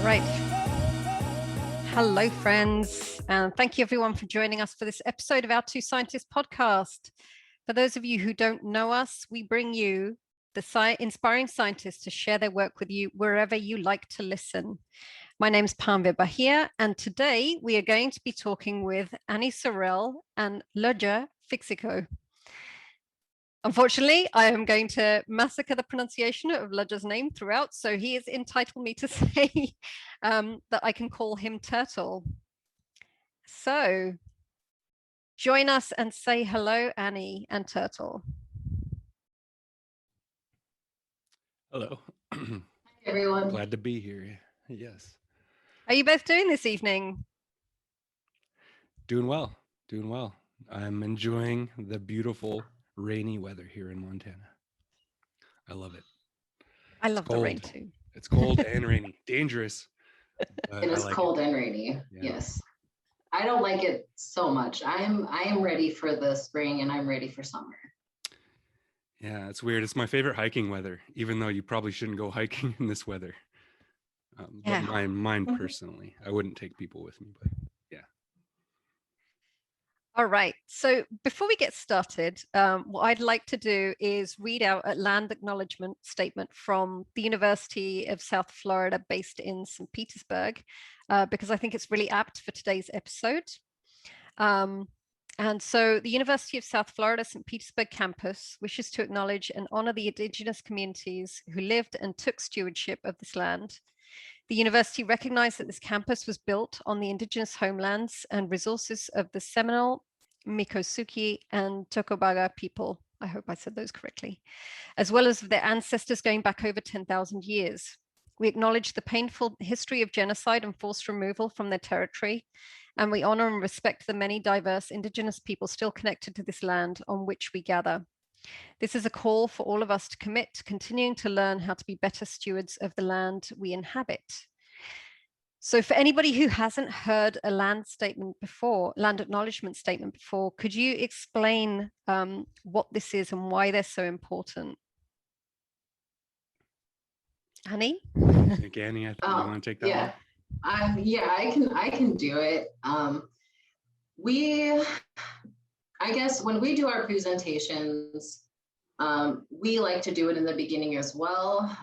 Right. Hello, friends. And thank you, everyone, for joining us for this episode of our Two Scientists podcast. For those of you who don't know us, we bring you the inspiring scientists to share their work with you wherever you like to listen. My name is Panve Bahia, and today we are going to be talking with Annie Sorrell and Loga Fixico. Unfortunately, I am going to massacre the pronunciation of Loga's name throughout, so he has entitled me to say that I can call him Turtle. So join us and say hello, Annie and Turtle. Hello. Hi, everyone. Glad to be here. Yes. How are you both doing this evening? Doing well. Doing well. I'm enjoying the beautiful rainy weather here in Montana. I love it. I love the rain too. It's cold and rainy. Dangerous. It is cold and rainy. Yeah. Yes. I don't like it so much. I am ready for the spring and I'm ready for summer. Yeah, it's weird. It's my favorite hiking weather, even though you probably shouldn't go hiking in this weather. But mine personally, I wouldn't take people with me, but yeah. All right. So before we get started, what I'd like to do is read out a land acknowledgement statement from the University of South Florida, based in St. Petersburg, because I think it's really apt for today's episode. And so the University of South Florida, St. Petersburg campus wishes to acknowledge and honor the indigenous communities who lived and took stewardship of this land. The university recognized that this campus was built on the indigenous homelands and resources of the Seminole, Miccosukee, and Tocobaga people. I hope I said those correctly, as well as their ancestors going back over 10,000 years. We acknowledge the painful history of genocide and forced removal from their territory, and we honor and respect the many diverse indigenous people still connected to this land on which we gather. This is a call for all of us to commit to continuing to learn how to be better stewards of the land we inhabit. So for anybody who hasn't heard a land acknowledgement statement before, could you explain what this is and why they're so important? Annie? I think Annie, you want to take that one? I can do it. I guess when we do our presentations, we like to do it in the beginning as well,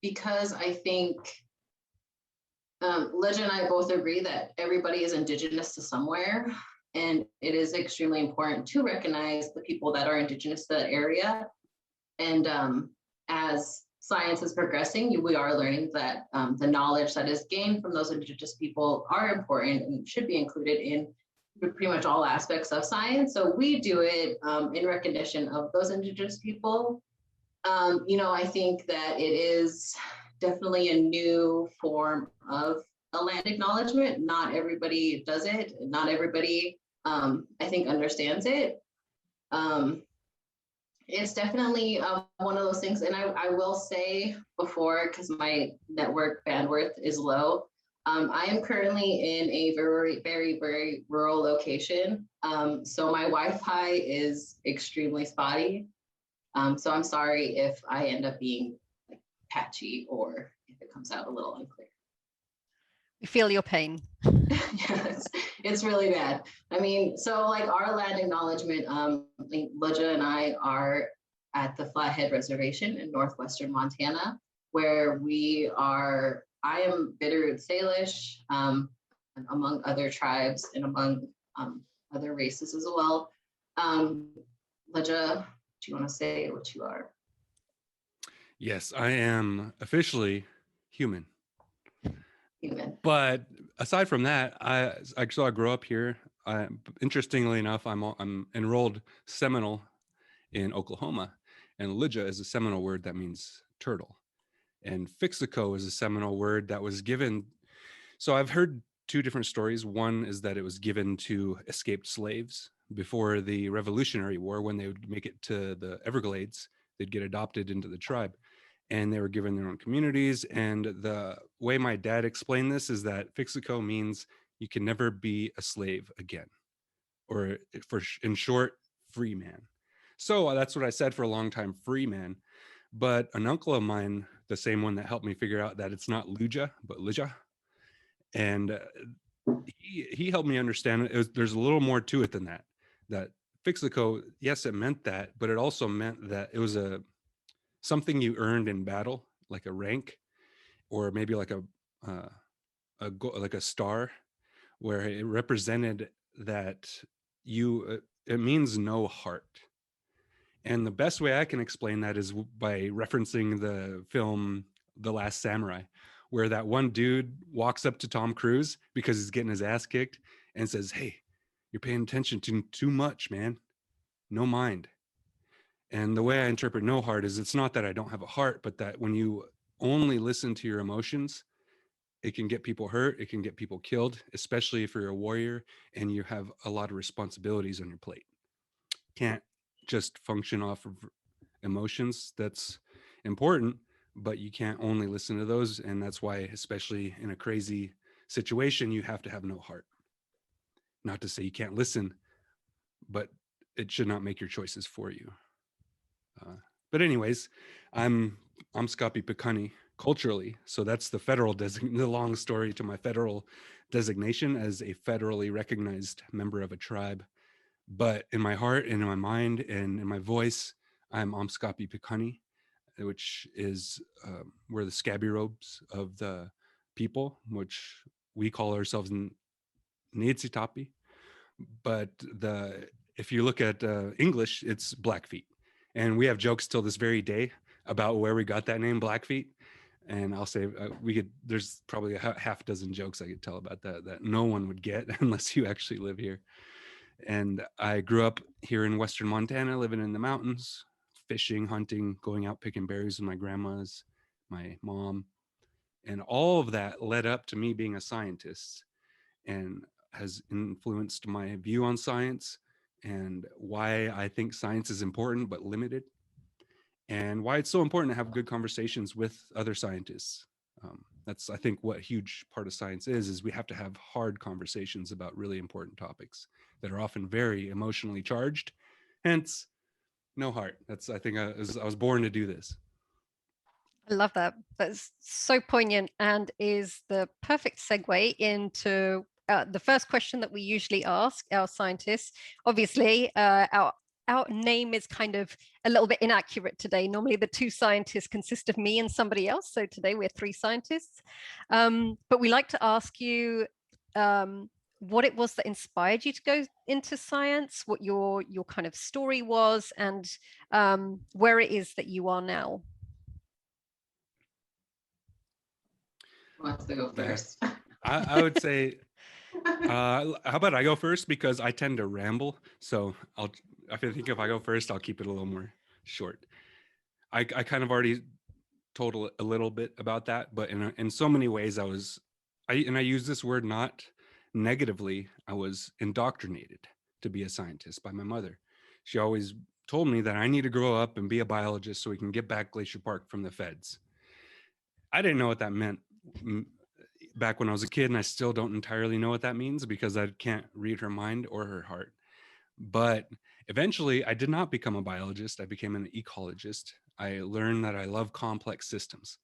because I think Ledge and I both agree that everybody is indigenous to somewhere, and it is extremely important to recognize the people that are indigenous to the area. And as science is progressing, we are learning that the knowledge that is gained from those indigenous people are important and should be included in pretty much all aspects of science. So we do it in recognition of those indigenous people. I think that it is definitely a new form of a land acknowledgement. Not everybody does it. Not everybody, I think, understands it. It's definitely one of those things. And I will say before, because my network bandwidth is low, I am currently in a very, very, very rural location. So my Wi-Fi is extremely spotty. So I'm sorry if I end up being like patchy or if it comes out a little unclear. We feel your pain. Yes, it's really bad. I mean, so like our land acknowledgement, Leja and I are at the Flathead Reservation in northwestern Montana, where I am Bitterroot Salish, among other tribes and among other races as well. Leja, do you want to say what you are? Yes, I am officially human. But aside from that, I grew up here. Interestingly enough, I'm enrolled Seminole in Oklahoma, and Lija is a Seminole word that means turtle, and Fixico is a Seminole word that was given. So I've heard two different stories. One is that it was given to escaped slaves before the Revolutionary War. When they would make it to the Everglades, they'd get adopted into the tribe, and they were given their own communities. And the way my dad explained this is that Fixico means you can never be a slave again, or in short, free man. So that's what I said for a long time, free man. But an uncle of mine, the same one that helped me figure out that it's not Luja, but Lija, and he helped me understand there's a little more to it than that. That Fixico, yes, it meant that, but it also meant that it was something you earned in battle, like a rank, or maybe like like a star, where it represented that it means no heart. And the best way I can explain that is by referencing the film The Last Samurai, where that one dude walks up to Tom Cruise because he's getting his ass kicked and says, "Hey, you're paying attention to too much, man. No mind." And the way I interpret no heart is, it's not that I don't have a heart, but that when you only listen to your emotions, it can get people hurt. It can get people killed, especially if you're a warrior and you have a lot of responsibilities on your plate. Can't just function off of emotions. That's important, but you can't only listen to those. And that's why, especially in a crazy situation, you have to have no heart. Not to say you can't listen, but it should not make your choices for you. But anyways, I'm Scapi Picani culturally. So that's the the long story to my federal designation as a federally recognized member of a tribe. But in my heart and in my mind and in my voice, I'm Amskapi Picani, which is we're the scabby robes of the people, which we call ourselves Nitsitapi. But if you look at English, it's Blackfeet. And we have jokes till this very day about where we got that name, Blackfeet. And I'll say there's probably a half dozen jokes I could tell about that no one would get unless you actually live here. And I grew up here in Western Montana, living in the mountains, fishing, hunting, going out picking berries with my grandmas, my mom. And all of that led up to me being a scientist and has influenced my view on science and why I think science is important but limited, and why it's so important to have good conversations with other scientists. That's, I think, what a huge part of science is we have to have hard conversations about really important topics that are often very emotionally charged, hence no heart. That's, I think, I was born to do this. I love that. That's so poignant and is the perfect segue into the first question that we usually ask our scientists. Obviously, our name is kind of a little bit inaccurate today. Normally, the two scientists consist of me and somebody else. So today we're three scientists. But we like to ask you what it was that inspired you to go into science, what your kind of story was, and where it is that you are now. Who wants to go first? I would say, how about I go first, because I tend to ramble. So I think if I go first, I'll keep it a little more short. I kind of already told a little bit about that, but in so many ways I use this word not negatively. I was indoctrinated to be a scientist by my mother. She always told me that I need to grow up and be a biologist so we can get back Glacier Park from the feds. I didn't know what that meant back when I was a kid, and I still don't entirely know what that means because I can't read her mind or her heart. But eventually I did not become a biologist. I became an ecologist. I learned that I love complex systems,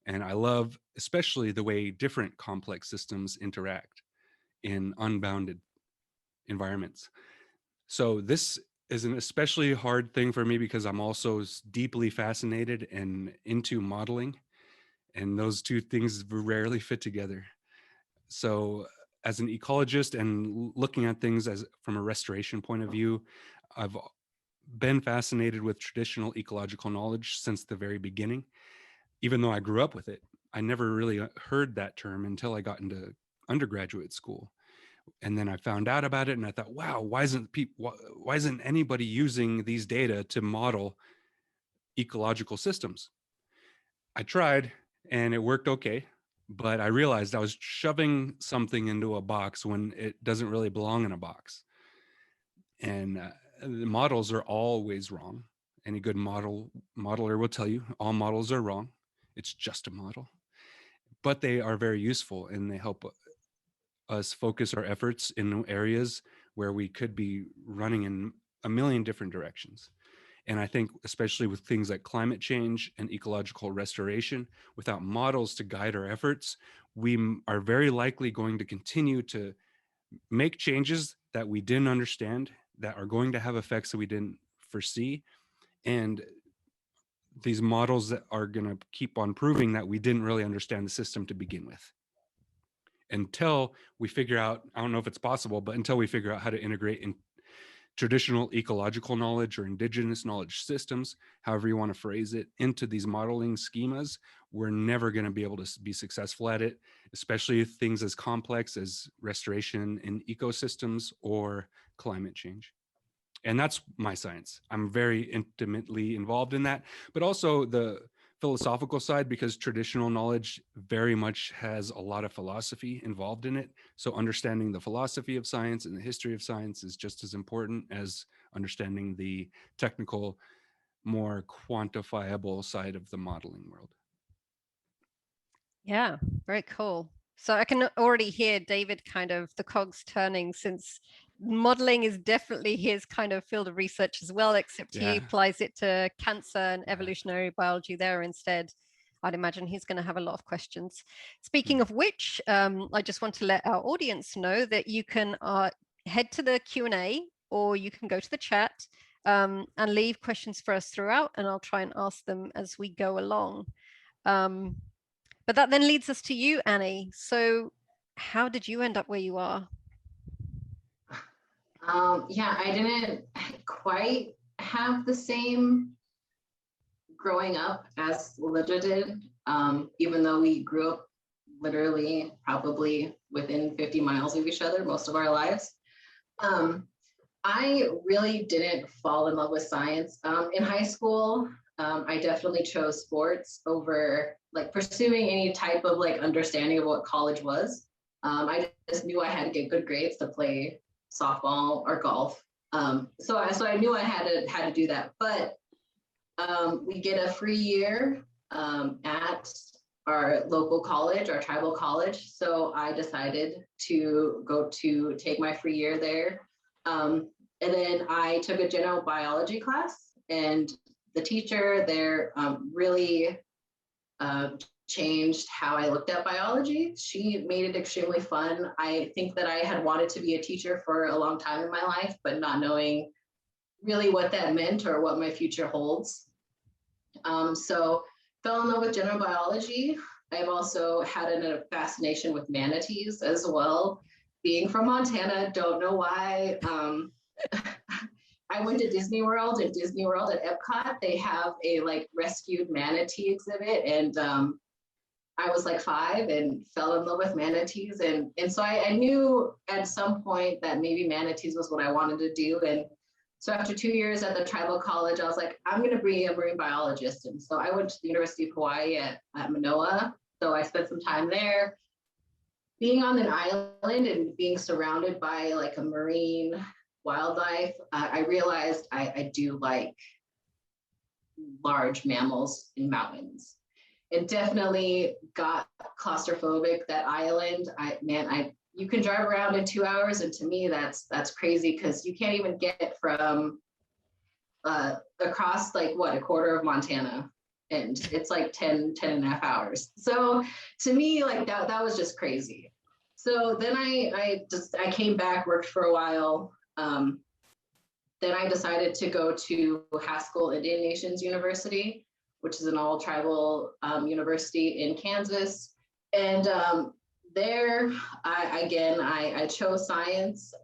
and I love especially the way different complex systems interact in unbounded environments. So this is an especially hard thing for me because I'm also deeply fascinated and into modeling, and those two things rarely fit together. So as an ecologist and looking at things from a restoration point of view, I've been fascinated with traditional ecological knowledge since the very beginning. Even though I grew up with it, I never really heard that term until I got into undergraduate school. And then I found out about it and I thought, wow, why isn't anybody using these data to model ecological systems? I tried and it worked okay, but I realized I was shoving something into a box when it doesn't really belong in a box. And the models are always wrong. Any good modeler will tell you all models are wrong. It's just a model, but they are very useful and they help us focus our efforts in areas where we could be running in a million different directions. And I think especially with things like climate change and ecological restoration, without models to guide our efforts, we are very likely going to continue to make changes that we didn't understand, that are going to have effects that we didn't foresee. And these models that are going to keep on proving that we didn't really understand the system to begin with. Until we figure out, I don't know if it's possible, but until we figure out how to integrate in traditional ecological knowledge or indigenous knowledge systems, however you want to phrase it, into these modeling schemas, we're never going to be able to be successful at it, especially things as complex as restoration in ecosystems or climate change. And that's my science. I'm very intimately involved in that, but also the philosophical side, because traditional knowledge very much has a lot of philosophy involved in it. So understanding the philosophy of science and the history of science is just as important as understanding the technical, more quantifiable side of the modeling world. Yeah, very cool. So I can already hear David kind of the cogs turning, since modeling is definitely his kind of field of research as well, except he applies it to cancer and evolutionary biology there instead. I'd imagine he's going to have a lot of questions. Speaking of which, I just want to let our audience know that you can head to the Q&A, or you can go to the chat and leave questions for us throughout, and I'll try and ask them as we go along. But that then leads us to you, Annie. So how did you end up where you are? Yeah, I didn't quite have the same growing up as Lydia did, even though we grew up literally probably within 50 miles of each other most of our lives. I really didn't fall in love with science. In high school, I definitely chose sports over like pursuing any type of like understanding of what college was. I just knew I had to get good grades to play softball or golf. So I knew I had to do that. But we get a free year at our local college, our tribal college. So I decided to go to take my free year there. And then I took a general biology class, and the teacher there really changed how I looked at biology. She made it extremely fun. I think that I had wanted to be a teacher for a long time in my life, but not knowing really what that meant or what my future holds. So fell in love with general biology. I've also had a fascination with manatees as well. Being from Montana, don't know why. I went to Disney World, and Disney World at Epcot, they have a like rescued manatee exhibit. And I was like 5 and fell in love with manatees. And so I knew at some point that maybe manatees was what I wanted to do. And so after 2 years at the tribal college, I was like, I'm going to be a marine biologist. And so I went to the University of Hawaii at Manoa. So I spent some time there. Being on an island and being surrounded by like a marine wildlife, I realized I do like large mammals in mountains. It definitely got claustrophobic, that island. You can drive around in 2 hours, and to me that's crazy, because you can't even get from across like what, a quarter of Montana, and it's like 10 and a half hours. So to me, like that was just crazy. So then I came back, worked for a while. Then I decided to go to Haskell Indian Nations University, which is an all tribal university in Kansas. And there, I chose science,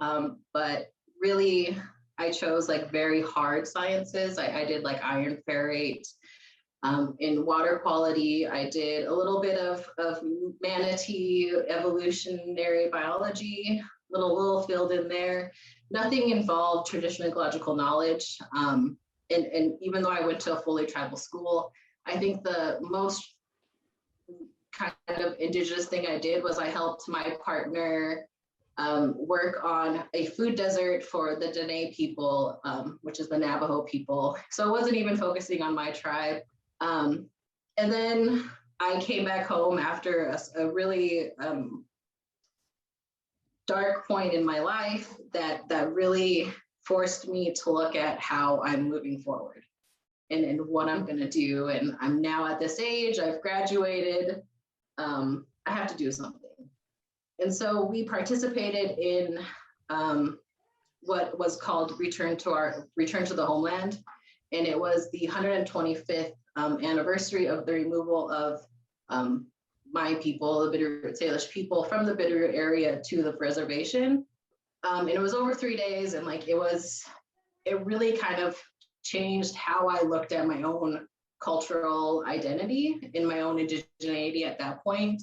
but really I chose like very hard sciences. I did like iron ferrate. In water quality, I did a little bit of manatee evolutionary biology, little field in there. Nothing involved traditional ecological knowledge. And even though I went to a fully tribal school, I think the most kind of indigenous thing I did was I helped my partner work on a food desert for the Dene people, which is the Navajo people. So it wasn't even focusing on my tribe. And then I came back home after a really dark point in my life that really forced me to look at how I'm moving forward. and what I'm going to do. And I'm now at this age, I've graduated. I have to do something. And so we participated in what was called Return to the Homeland. And it was the 125th anniversary of the removal of my people, the Bitterroot Salish people, from the Bitterroot area to the reservation. And it was over 3 days, and like it really kind of changed how I looked at my own cultural identity and my own indigeneity at that point.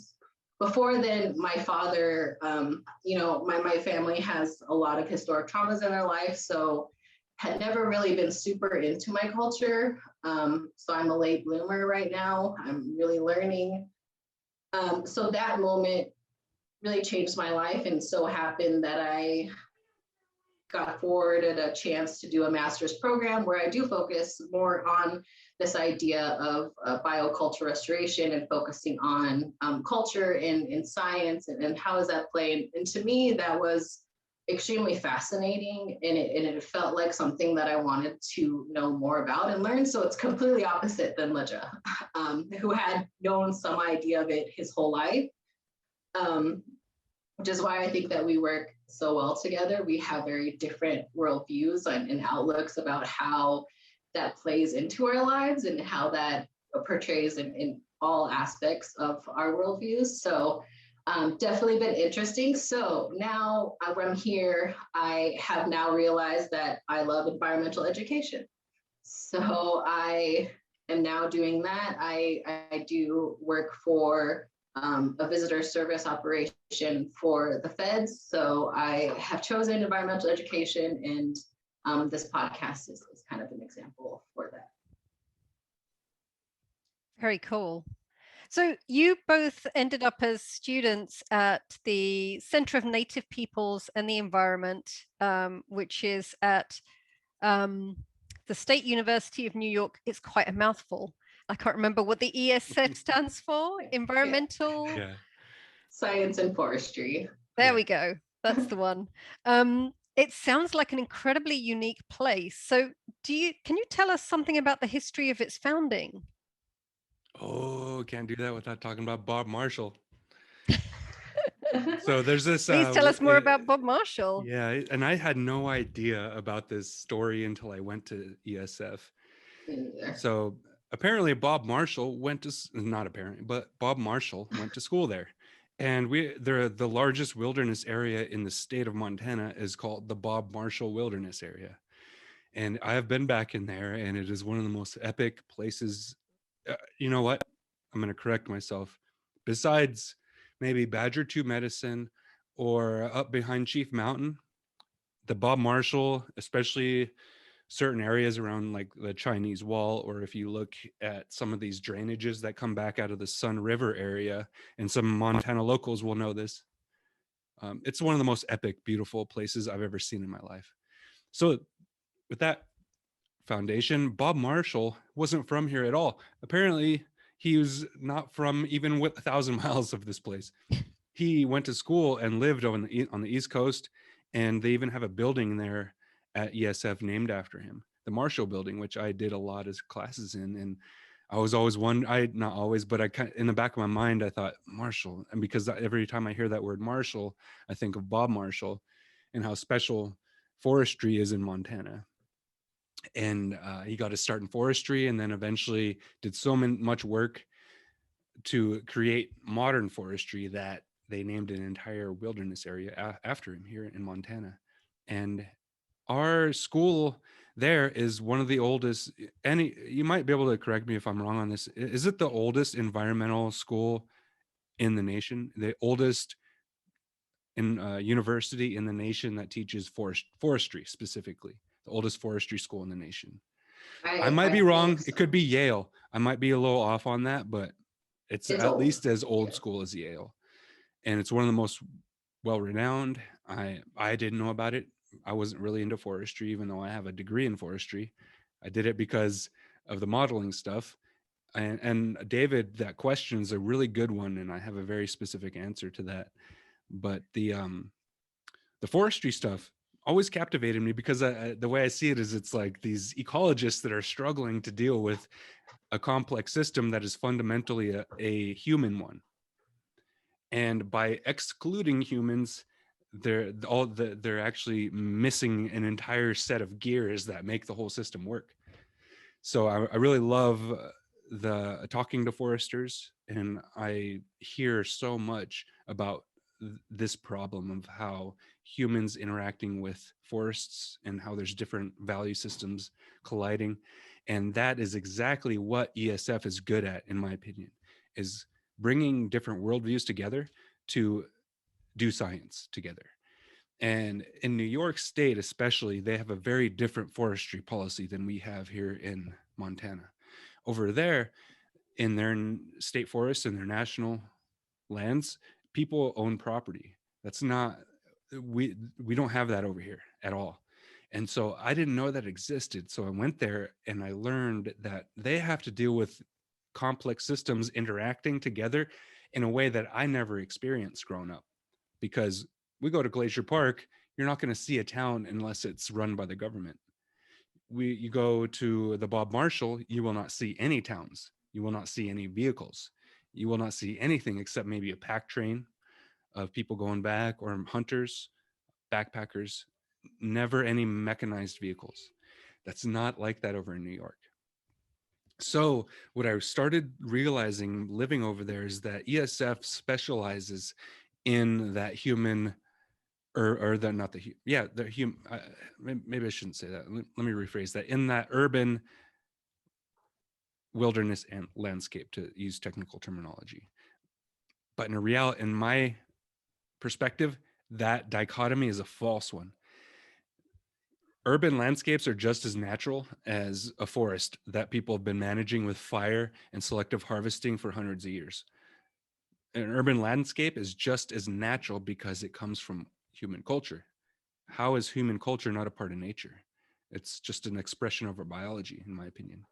Before then, my father, my family has a lot of historic traumas in their life, so had never really been super into my culture. So I'm a late bloomer right now. I'm really learning. So that moment really changed my life, and so happened that I got forwarded a chance to do a master's program where I do focus more on this idea of bioculture restoration and focusing on culture in science and how does that play. And to me, that was extremely fascinating, and it felt like something that I wanted to know more about and learn. So it's completely opposite than Leja, who had known some idea of it his whole life, which is why I think that we work so well together. We have very different worldviews and outlooks about how that plays into our lives and how that portrays in all aspects of our worldviews. So definitely been interesting. So now when I'm here, I have now realized that I love environmental education. So I am now doing that. I do work for a visitor service operation for the feds. So I have chosen environmental education, and this podcast is kind of an example for that. Very cool. So you both ended up as students at the Center of Native Peoples and the Environment, which is at the State University of New York. It's quite a mouthful. I can't remember what the ESF stands for. Environmental. Yeah. Science and forestry. There we go. That's the one. It sounds like an incredibly unique place. So can you tell us something about the history of its founding? Oh, can't do that without talking about Bob Marshall. So there's this. Please tell us more about Bob Marshall. Yeah, and I had no idea about this story until I went to ESF. So apparently Bob Marshall went to, not apparently, but Bob Marshall went to school there. And the largest wilderness area in the state of Montana is called the Bob Marshall Wilderness Area. And I have been back in there, and it is one of the most epic places. You know what? I'm going to correct myself. Besides maybe Badger 2 Medicine or up behind Chief Mountain, the Bob Marshall, especially certain areas around like the Chinese Wall, or if you look at some of these drainages that come back out of the Sun River area, and some Montana locals will know this. It's one of the most epic, beautiful places I've ever seen in my life. So with that foundation, Bob Marshall wasn't from here at all. Apparently, he was not from even 1,000 miles of this place. He went to school and lived on the East Coast, and they even have a building there at ESF named after him, the Marshall Building, which I did a lot of classes in. And I was always not always, but I kind of, in the back of my mind, I thought Marshall. And because every time I hear that word Marshall, I think of Bob Marshall and how special forestry is in Montana. And he got his start in forestry, and then eventually did so much work to create modern forestry that they named an entire wilderness area after him here in Montana. And our school there is one of the oldest, and you might be able to correct me if I'm wrong on this. Is it the oldest environmental school in the nation? The oldest university in the nation that teaches forestry specifically? The oldest forestry school in the nation. I might be wrong. So. It could be Yale. I might be a little off on that, but it's at old. Least as old school as Yale. And it's one of the most well-renowned. I didn't know about it. I wasn't really into forestry, even though I have a degree in forestry. I did it because of the modeling stuff. And David, that question is a really good one, and I have a very specific answer to that. But the forestry stuff, always captivated me because the way I see it is it's like these ecologists that are struggling to deal with a complex system that is fundamentally a human one. And by excluding humans, they're actually missing an entire set of gears that make the whole system work. So I really love the talking to foresters, and I hear so much about this problem of how humans interacting with forests and how there's different value systems colliding. And that is exactly what ESF is good at, in my opinion, is bringing different worldviews together to do science together. And in New York State, especially, they have a very different forestry policy than we have here in Montana. Over there, in their state forests and their national lands, people own property. That's not, we don't have that over here at all. And so I didn't know that existed. So I went there and I learned that they have to deal with complex systems interacting together in a way that I never experienced growing up. Because we go to Glacier Park, you're not going to see a town unless it's run by the government. You go to the Bob Marshall, you will not see any towns. You will not see any vehicles. You will not see anything except maybe a pack train of people going back, or hunters, backpackers, never any mechanized vehicles. That's not like that over in New York. So what I started realizing living over there is that ESF specializes in that human, or the not the yeah the human. Maybe I shouldn't say that. Let me rephrase that. In that urban wilderness and landscape, to use technical terminology. But in reality, in my perspective, that dichotomy is a false one. Urban landscapes are just as natural as a forest that people have been managing with fire and selective harvesting for hundreds of years. An urban landscape is just as natural because it comes from human culture. How is human culture not a part of nature? It's just an expression of our biology, in my opinion.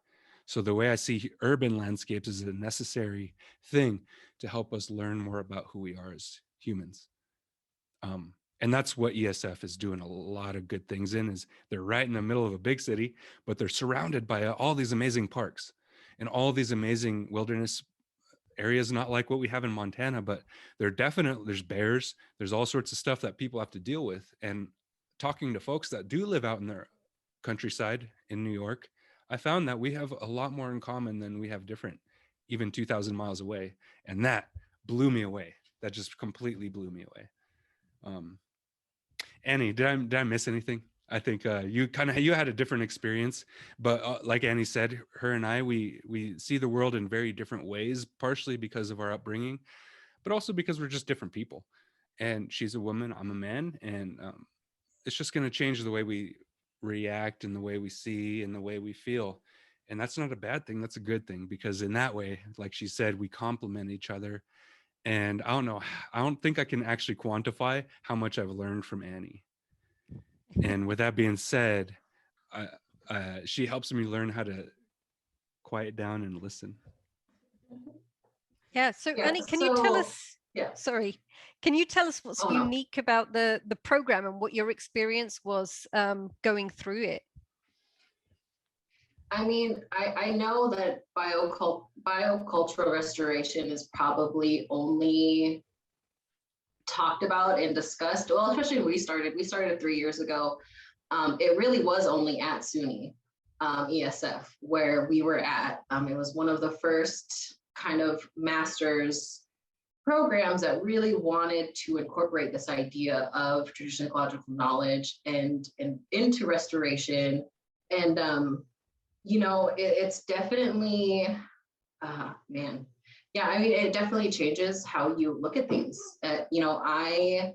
So the way I see urban landscapes is a necessary thing to help us learn more about who we are as humans. And that's what ESF is doing a lot of good things in, is they're right in the middle of a big city, but they're surrounded by all these amazing parks and all these amazing wilderness areas, not like what we have in Montana, but there's bears, there's all sorts of stuff that people have to deal with. And talking to folks that do live out in their countryside in New York, I found that we have a lot more in common than we have different, even 2,000 miles away. And that blew me away. That just completely blew me away. Annie, did I miss anything? I think you had a different experience, but like Annie said, her and I, we see the world in very different ways, partially because of our upbringing, but also because we're just different people. And she's a woman, I'm a man, and it's just going to change the way we react and the way we see and the way we feel. And that's not a bad thing. That's a good thing, because in that way, like she said, we complement each other. And I don't think I can actually quantify how much I've learned from Annie. And with that being said, she helps me learn how to quiet down and listen. Yeah. So Annie, can you tell us? Yeah. Sorry, can you tell us what's unique about the program and what your experience was going through it? I mean, I know that biocultural restoration is probably only talked about and discussed, well, especially when we started 3 years ago. It really was only at SUNY ESF where we were at. It was one of the first kind of master's programs that really wanted to incorporate this idea of traditional ecological knowledge and into restoration. And it's definitely, man. Yeah, I mean, it definitely changes how you look at things. I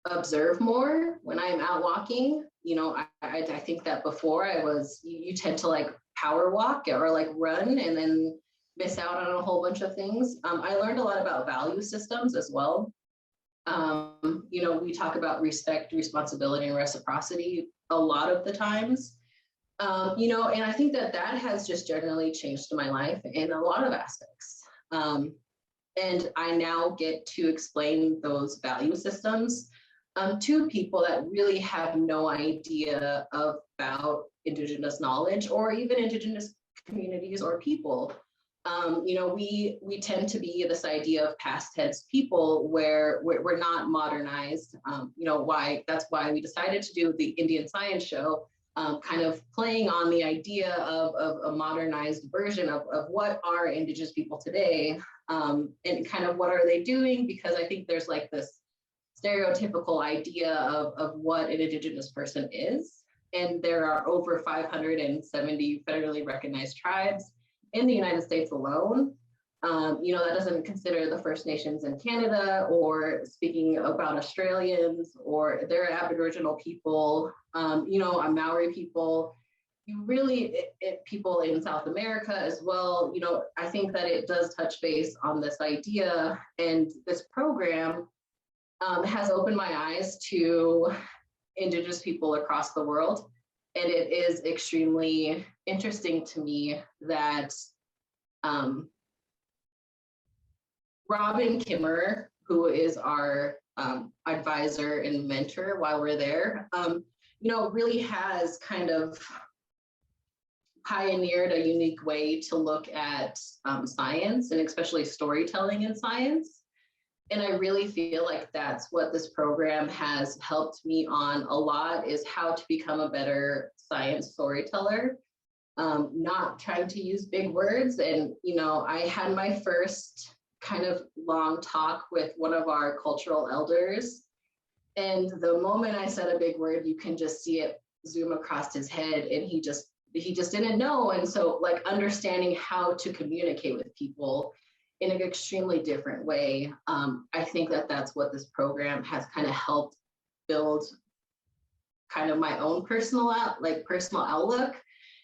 observe more when I'm out walking. I think that before you tend to like power walk or like run and then miss out on a whole bunch of things. I learned a lot about value systems as well. We talk about respect, responsibility, and reciprocity a lot of the times. And I think that has just generally changed my life in a lot of aspects. And I now get to explain those value systems to people that really have no idea about Indigenous knowledge or even Indigenous communities or people. We tend to be this idea of past tense people where we're not modernized. That's why we decided to do the Indian Science Show, kind of playing on the idea of a modernized version of what are Indigenous people today, and kind of what are they doing, because I think there's like this stereotypical idea of what an Indigenous person is. And there are over 570 federally recognized tribes in the United States alone. That doesn't consider the First Nations in Canada, or speaking about Australians or their Aboriginal people, Maori people, people in South America as well. I think that it does touch base on this idea, and this program has opened my eyes to Indigenous people across the world. And it is extremely interesting to me that Robin Kimmer, who is our advisor and mentor while we're there, really has kind of pioneered a unique way to look at science, and especially storytelling in science. And I really feel like that's what this program has helped me on a lot, is how to become a better science storyteller, not trying to use big words. And, I had my first kind of long talk with one of our cultural elders. And the moment I said a big word, you can just see it zoom across his head, and he just didn't know. And so, like, understanding how to communicate with people in an extremely different way. I think that that's what this program has kind of helped build kind of my own personal outlook,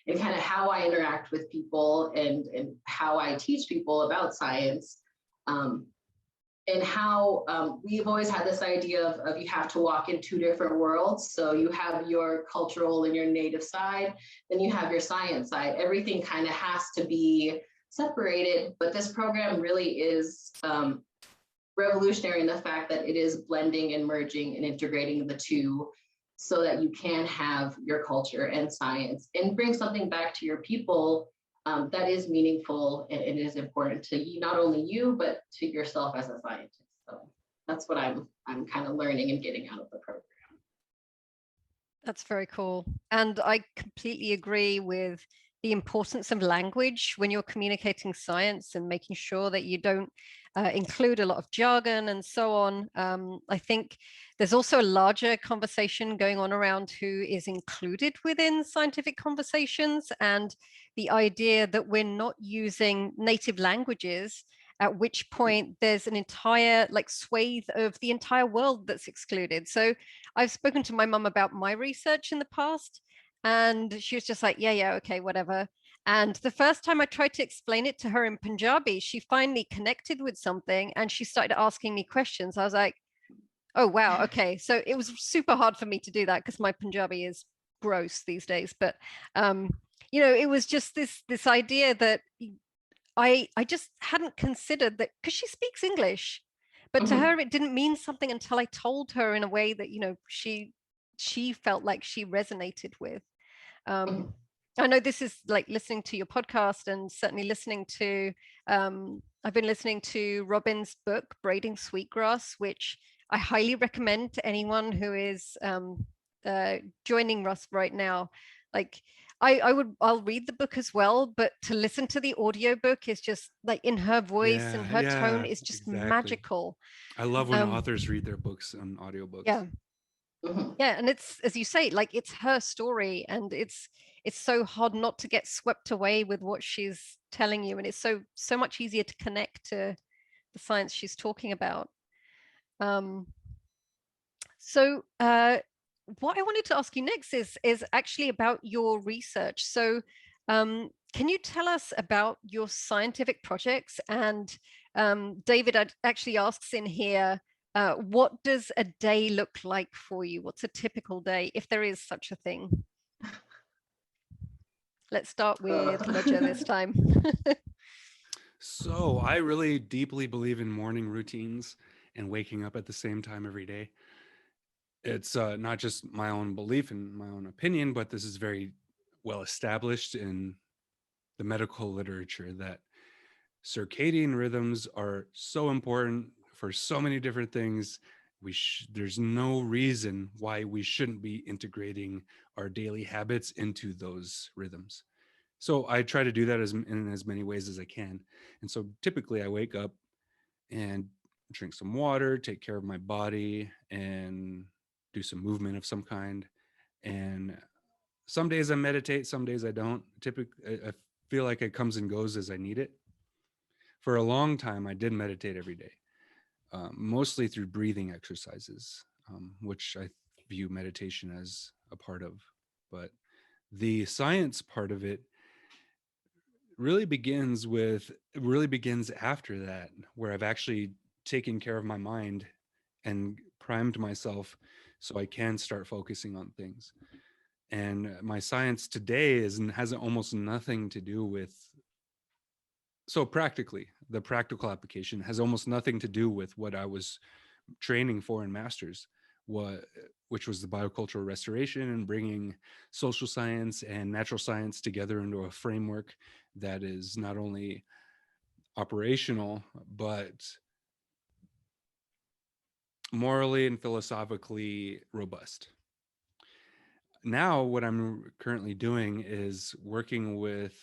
and kind of how I interact with people, and how I teach people about science, and how we've always had this idea of you have to walk in two different worlds. So you have your cultural and your native side, then you have your science side. Everything kind of has to be separated, but this program really is revolutionary in the fact that it is blending and merging and integrating the two, so that you can have your culture and science and bring something back to your people that is meaningful, and it is important to you, not only you, but to yourself as a scientist. So that's what I'm kind of learning and getting out of the program. That's very cool. And I completely agree with the importance of language when you're communicating science, and making sure that you don't include a lot of jargon and so on. I think there's also a larger conversation going on around who is included within scientific conversations, and the idea that we're not using native languages, at which point there's an entire swathe of the entire world that's excluded. So I've spoken to my mum about my research in the past, and she was just like, yeah, okay, whatever. And the first time I tried to explain it to her in Punjabi, she finally connected with something, and she started asking me questions. I was like, oh, wow, okay. So it was super hard for me to do that, because my Punjabi is gross these days. But, it was just this idea that I just hadn't considered that, because she speaks English, but to her, it didn't mean something until I told her in a way that, she felt like she resonated with. I know this is like listening to your podcast, and certainly listening to, I've been listening to Robin's book, Braiding Sweetgrass, which I highly recommend to anyone who is joining us right now. Like, I'll read the book as well, but to listen to the audiobook is just like, in her voice and her tone is just magical. I love when authors read their books on audiobooks. Yeah, and it's, as you say, like, it's her story, and it's so hard not to get swept away with what she's telling you, and it's so much easier to connect to the science she's talking about. So what I wanted to ask you next is actually about your research. So can you tell us about your scientific projects? And David actually asks in here, what does a day look like for you? What's a typical day, if there is such a thing? Let's start with Roger this time. So I really deeply believe in morning routines and waking up at the same time every day. it's not just my own belief and my own opinion, but this is very well established in the medical literature that circadian rhythms are so important for so many different things. There's no reason why we shouldn't be integrating our daily habits into those rhythms. So I try to do that in as many ways as I can. And so typically I wake up and drink some water, take care of my body, and do some movement of some kind. And some days I meditate, some days I don't. Typically, I feel like it comes and goes as I need it. For a long time, I did meditate every day, mostly through breathing exercises, which I view meditation as a part of. But the science part of it really begins after that, where I've actually taken care of my mind and primed myself so I can start focusing on things. And my science today has almost nothing to do with, so practically, the practical application has almost nothing to do with what I was training for in masters, which was the biocultural restoration and bringing social science and natural science together into a framework that is not only operational but morally and philosophically robust. Now what I'm currently doing is working with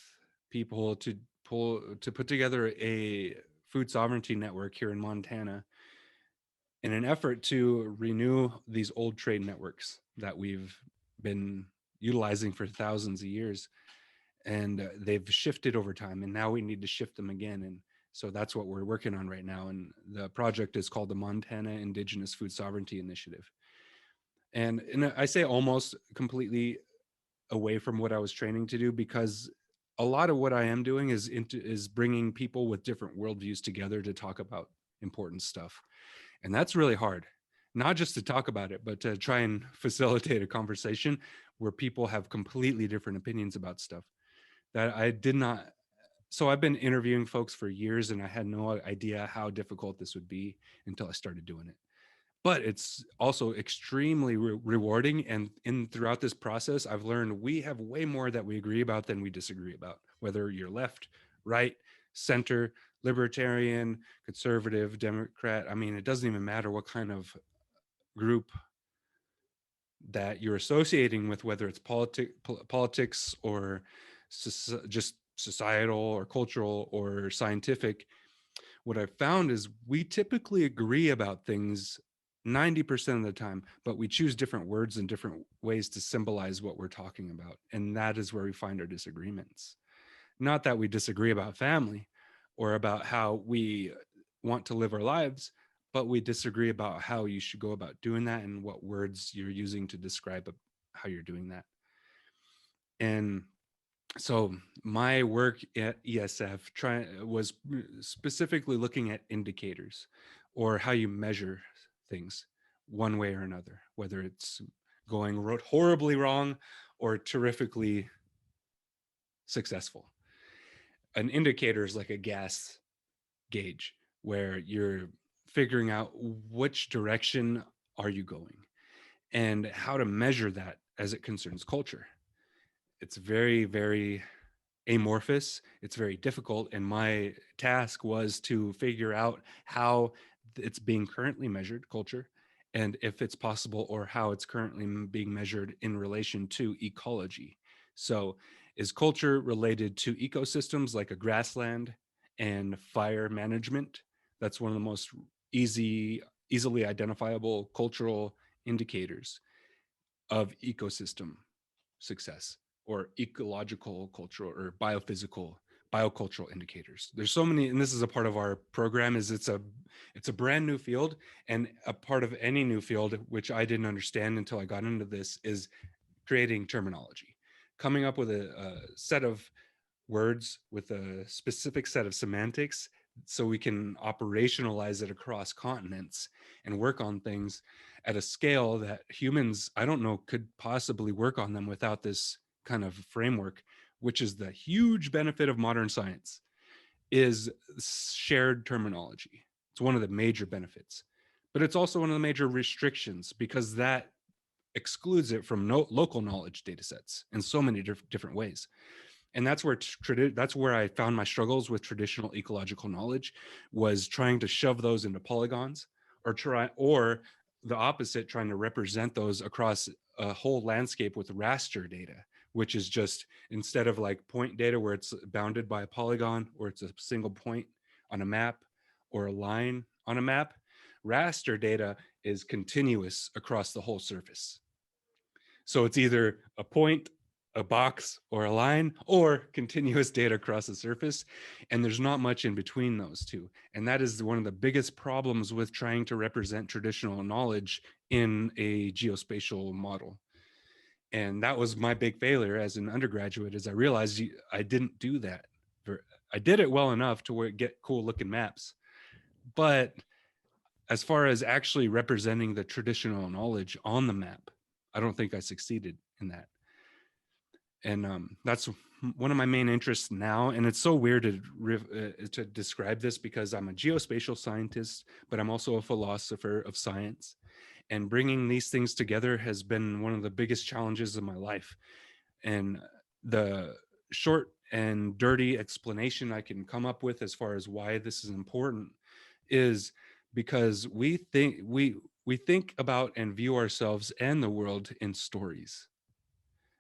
people to put together a food sovereignty network here in Montana in an effort to renew these old trade networks that we've been utilizing for thousands of years. And they've shifted over time, and now we need to shift them again. And so that's what we're working on right now. And the project is called the Montana Indigenous Food Sovereignty Initiative. And I say almost completely away from what I was training to do, because a lot of what I am doing is bringing people with different worldviews together to talk about important stuff. And that's really hard, not just to talk about it, but to try and facilitate a conversation where people have completely different opinions about stuff that I did not. So I've been interviewing folks for years, and I had no idea how difficult this would be until I started doing it. But it's also extremely rewarding. And throughout this process, I've learned we have way more that we agree about than we disagree about, whether you're left, right, center, libertarian, conservative, Democrat. I mean, it doesn't even matter what kind of group that you're associating with, whether it's politics or just societal or cultural or scientific. What I've found is we typically agree about things 90% of the time, but we choose different words and different ways to symbolize what we're talking about. And that is where we find our disagreements. Not that we disagree about family or about how we want to live our lives, but we disagree about how you should go about doing that and what words you're using to describe how you're doing that. And so my work at ESF was specifically looking at indicators, or how you measure things one way or another, whether it's going horribly wrong or terrifically successful. An indicator is like a gas gauge where you're figuring out which direction are you going and how to measure that as it concerns culture. It's very, very amorphous. It's very difficult. And my task was to figure out how it's being currently measured, culture, and if it's possible, or how it's currently being measured in relation to ecology. So is culture related to ecosystems like a grassland and fire management? That's one of the most easily identifiable cultural indicators of ecosystem success, or ecological, cultural, or biocultural indicators. There's so many, and this is a part of our program. Is it's a brand new field, and a part of any new field, which I didn't understand until I got into this, is creating terminology, coming up with a set of words with a specific set of semantics so we can operationalize it across continents and work on things at a scale that humans, I don't know, could possibly work on them without this kind of framework, which is the huge benefit of modern science, is shared terminology. It's one of the major benefits. but it's also one of the major restrictions because that excludes it from local knowledge data sets in so many different ways. And that's where that's where I found my struggles with traditional ecological knowledge, was trying to shove those into polygons, or the opposite, trying to represent those across a whole landscape with raster data, which is just, instead of like point data where it's bounded by a polygon or it's a single point on a map or a line on a map, raster data is continuous across the whole surface. So it's either a point, a box, or a line, or continuous data across the surface. And there's not much in between those two. And that is one of the biggest problems with trying to represent traditional knowledge in a geospatial model. And that was my big failure as an undergraduate, is I realized I didn't do that. I did it well enough to get cool looking maps. But as far as actually representing the traditional knowledge on the map, I don't think I succeeded in that. And that's one of my main interests now. And it's so weird to describe this, because I'm a geospatial scientist, but I'm also a philosopher of science. And bringing these things together has been one of the biggest challenges of my life. And the short and dirty explanation I can come up with as far as why this is important is because we think about and view ourselves and the world in stories,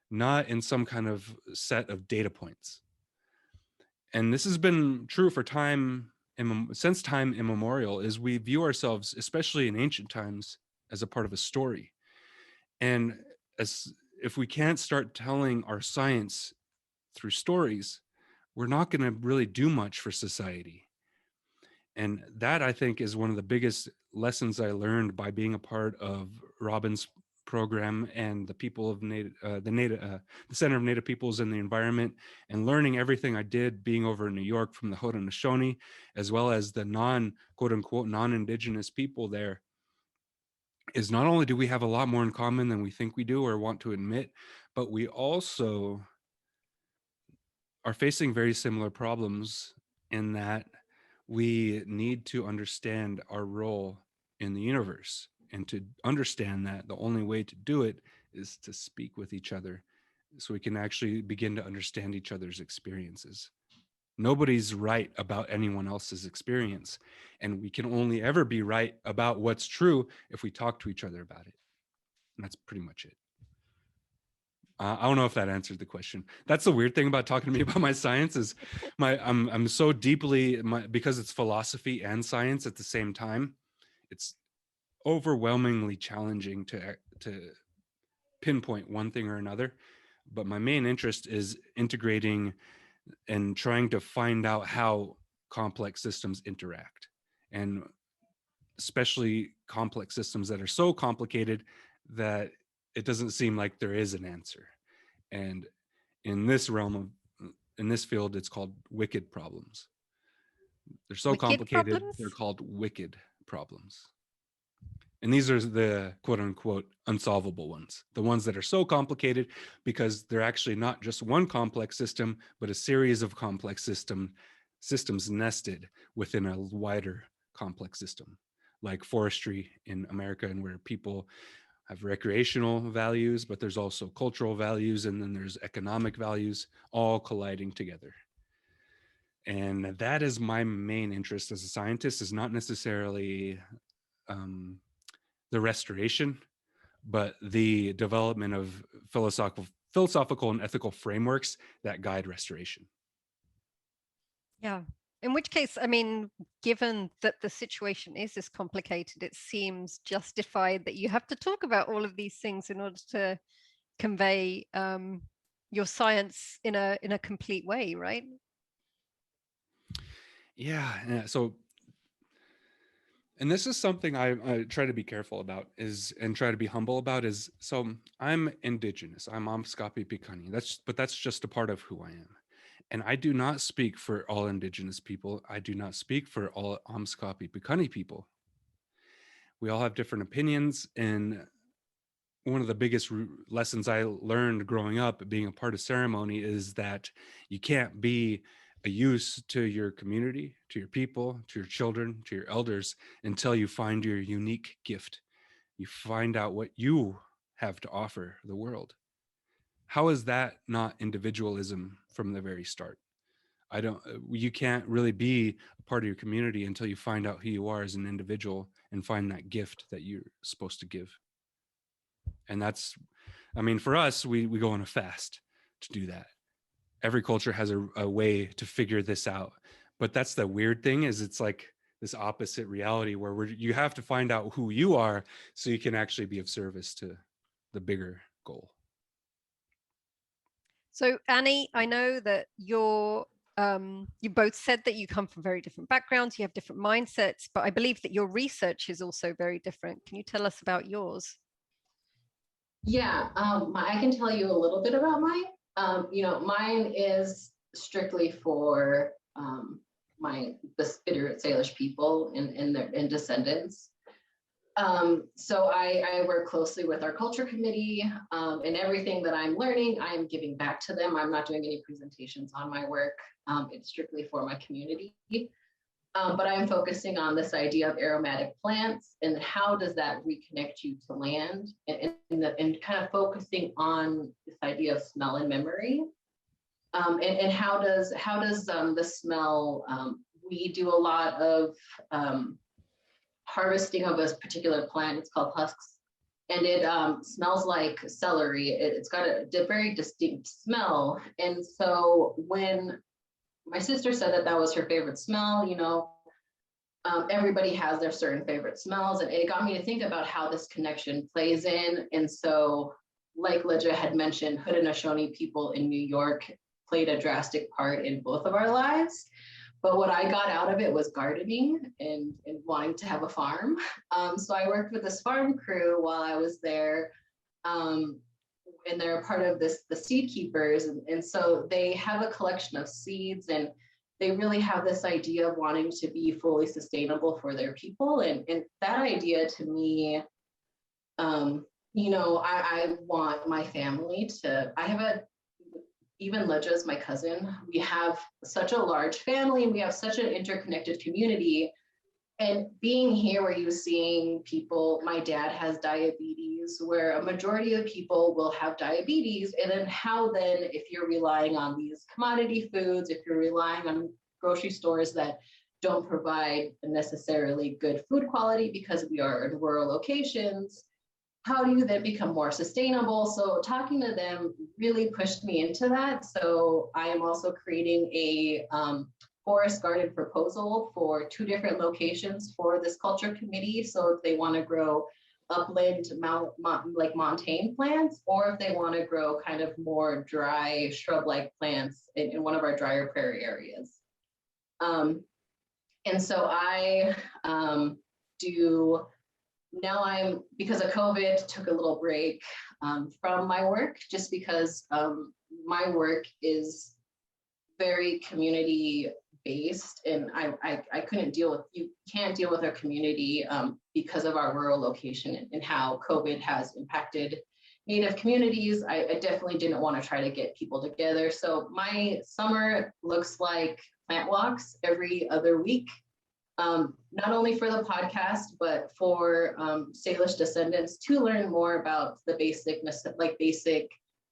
not in some kind of set of data points. And this has been true for since time immemorial, is we view ourselves, especially in ancient times, as a part of a story. And if we can't start telling our science through stories, we're not going to really do much for society. And that, I think, is one of the biggest lessons I learned by being a part of Robin's program and the people of the Center of Native Peoples and the Environment, and learning everything I did being over in New York from the Haudenosaunee, as well as the quote unquote non-Indigenous people there, is not only do we have a lot more in common than we think we do or want to admit, but we also are facing very similar problems, in that we need to understand our role in the universe. And to understand that, the only way to do it is to speak with each other, so we can actually begin to understand each other's experiences. Nobody's right about anyone else's experience. And we can only ever be right about what's true if we talk to each other about it. And that's pretty much it. I don't know if that answered the question. That's the weird thing about talking to me about my science, is I'm so deeply, because it's philosophy and science at the same time, it's overwhelmingly challenging to pinpoint one thing or another. But my main interest is integrating and trying to find out how complex systems interact, and especially complex systems that are so complicated that it doesn't seem like there is an answer. And in this in this field, it's called wicked problems. They're so complicated, they're called wicked problems. And these are the quote unquote unsolvable ones, the ones that are so complicated because they're actually not just one complex system, but a series of complex systems nested within a wider complex system, like forestry in America, and where people have recreational values, but there's also cultural values, and then there's economic values, all colliding together. And that is my main interest as a scientist, is not necessarily the restoration, but the development of philosophical and ethical frameworks that guide restoration. Yeah. In which case, I mean, given that the situation is this complicated, it seems justified that you have to talk about all of these things in order to convey your science in a complete way, right? Yeah. So, and this is something I try to be careful about, and try to be humble about, is, so I'm Indigenous. I'm Amskapi Pikani. But that's just a part of who I am. And I do not speak for all Indigenous people. I do not speak for all Amskapi Pikani people. We all have different opinions. And one of the biggest lessons I learned growing up being a part of ceremony is that you can't be a use to your community, to your people, to your children, to your elders, until you find your unique gift. You find out what you have to offer the world. How is that not individualism from the very start? You can't really be a part of your community until you find out who you are as an individual and find that gift that you're supposed to give. And that's, I mean, for us, we go on a fast to do that. Every culture has a way to figure this out. But that's the weird thing, is it's like this opposite reality where you have to find out who you are so you can actually be of service to the bigger goal. So Annie, I know that you both said that you come from very different backgrounds, you have different mindsets, but I believe that your research is also very different. Can you tell us about yours? Yeah, I can tell you a little bit about mine. Mine is strictly for the Spirit Salish people and descendants. So I work closely with our culture committee, and everything that I'm learning, I'm giving back to them. I'm not doing any presentations on my work. It's strictly for my community. But I'm focusing on this idea of aromatic plants and how does that reconnect you to land, and kind of focusing on this idea of smell and memory. And how does the smell, we do a lot of harvesting of a particular plant. It's called husks, and it smells like celery. It's got a very distinct smell. And so when my sister said that was her favorite smell, everybody has their certain favorite smells, and it got me to think about how this connection plays in. And so, like Lidja had mentioned, Haudenosaunee people in New York played a drastic part in both of our lives. But what I got out of it was gardening and wanting to have a farm. So I worked with this farm crew while I was there, and they're a part of the seed keepers. And so they have a collection of seeds, and they really have this idea of wanting to be fully sustainable for their people. And that idea to me, I want my family even Lidja's my cousin, we have such a large family, we have such an interconnected community. And being here where you're seeing people, my dad has diabetes, where a majority of people will have diabetes. And then if you're relying on these commodity foods, if you're relying on grocery stores that don't provide necessarily good food quality because we are in rural locations, how do you then become more sustainable? So talking to them really pushed me into that. So I am also creating a forest garden proposal for 2 different locations for this culture committee. So if they want to grow upland, like montane plants, or if they want to grow kind of more dry shrub-like plants in one of our drier prairie areas. And so I because of COVID, took a little break from my work, just because my work is very community based, and I couldn't you can't deal with our community because of our rural location and how COVID has impacted Native communities. I definitely didn't want to try to get people together. So my summer looks like plant walks every other week. Not only for the podcast, but for Salish descendants to learn more about the basic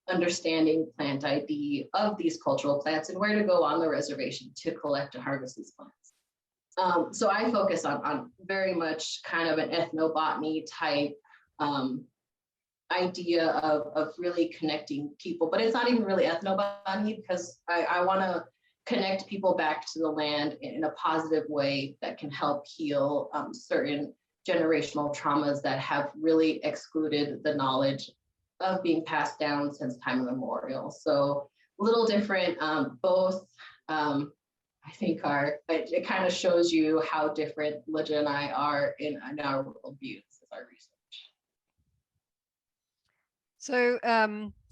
understanding plant ID of these cultural plants and where to go on the reservation to collect and harvest these plants. So I focus on very much kind of an ethnobotany type idea of really connecting people, but it's not even really ethnobotany, because I want to connect people back to the land in a positive way that can help heal certain generational traumas that have really excluded the knowledge of being passed down since time immemorial. So a little different, both I think it kind of shows you how different Lidja and I are in our worldviews as our research. So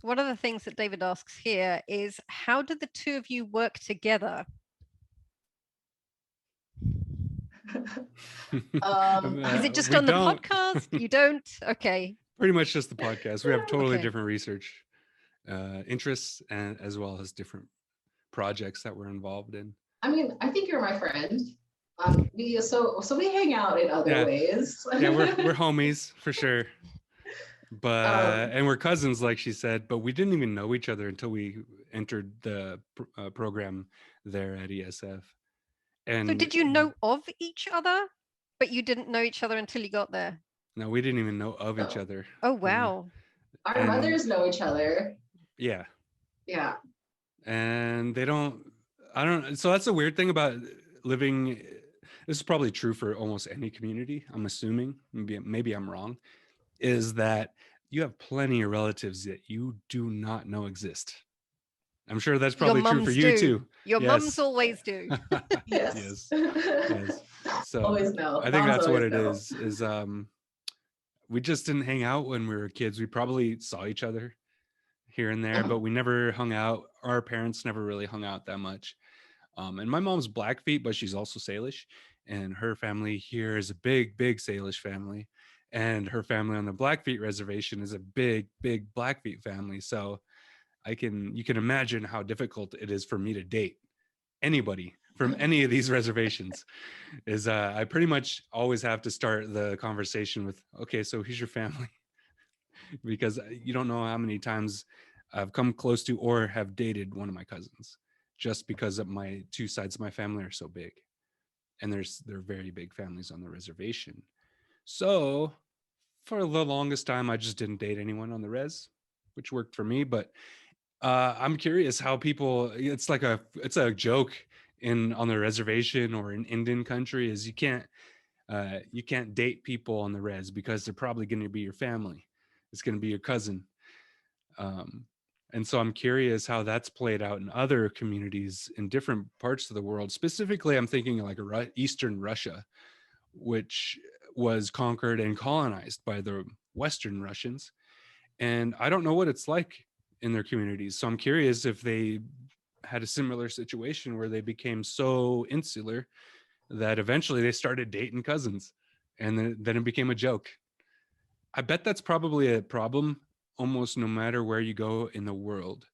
one of the things that David asks here is, how did the 2 of you work together? Is it just on the podcast? You don't? Okay. Pretty much just the podcast. We have totally Okay. different research interests, and as well as different projects that we're involved in. I mean, I think you're my friend. So we hang out in other ways. Yeah, we're homies for sure. But Um, and we're cousins, like she said, but we didn't even know each other until we entered the program there at ESF. And So did you know of each other, but you didn't know each other until you got there? no, we didn't even know of each No. other. Oh, wow. Our mothers know each other. Yeah. Yeah. And so that's a weird thing about living. This is probably true for almost any community, I'm assuming. Maybe I'm wrong. Is that you have plenty of relatives that you do not know exist. I'm sure that's probably true for you too. Your mums always do. Yes. Yes. So Always know. I think Moms that's what it know. is we just didn't hang out when we were kids. We probably saw each other here and there, but we never hung out. Our parents never really hung out that much. And my mom's Blackfeet, but she's also Salish, and her family here is a big Salish family, and her family on the Blackfeet reservation is a big Blackfeet family. So you can imagine how difficult it is for me to date anybody from any of these reservations. Is I pretty much always have to start the conversation with, okay, so who's your family? Because you don't know how many times I've come close to or have dated one of my cousins, just because of my two sides of my family are so big, and they're very big families on the reservation. So for the longest time, I just didn't date anyone on the res, which worked for me. But I'm curious how people. It's a joke on the reservation or in Indian country is you can't date people on the res because they're probably going to be your family. It's going to be your cousin. And so I'm curious how that's played out in other communities in different parts of the world. Specifically, I'm thinking like Eastern Russia, which was conquered and colonized by the Western Russians. And I don't know what it's like in their communities. So I'm curious if they had a similar situation where they became so insular that eventually they started dating cousins, and then it became a joke. I bet that's probably a problem almost no matter where you go in the world,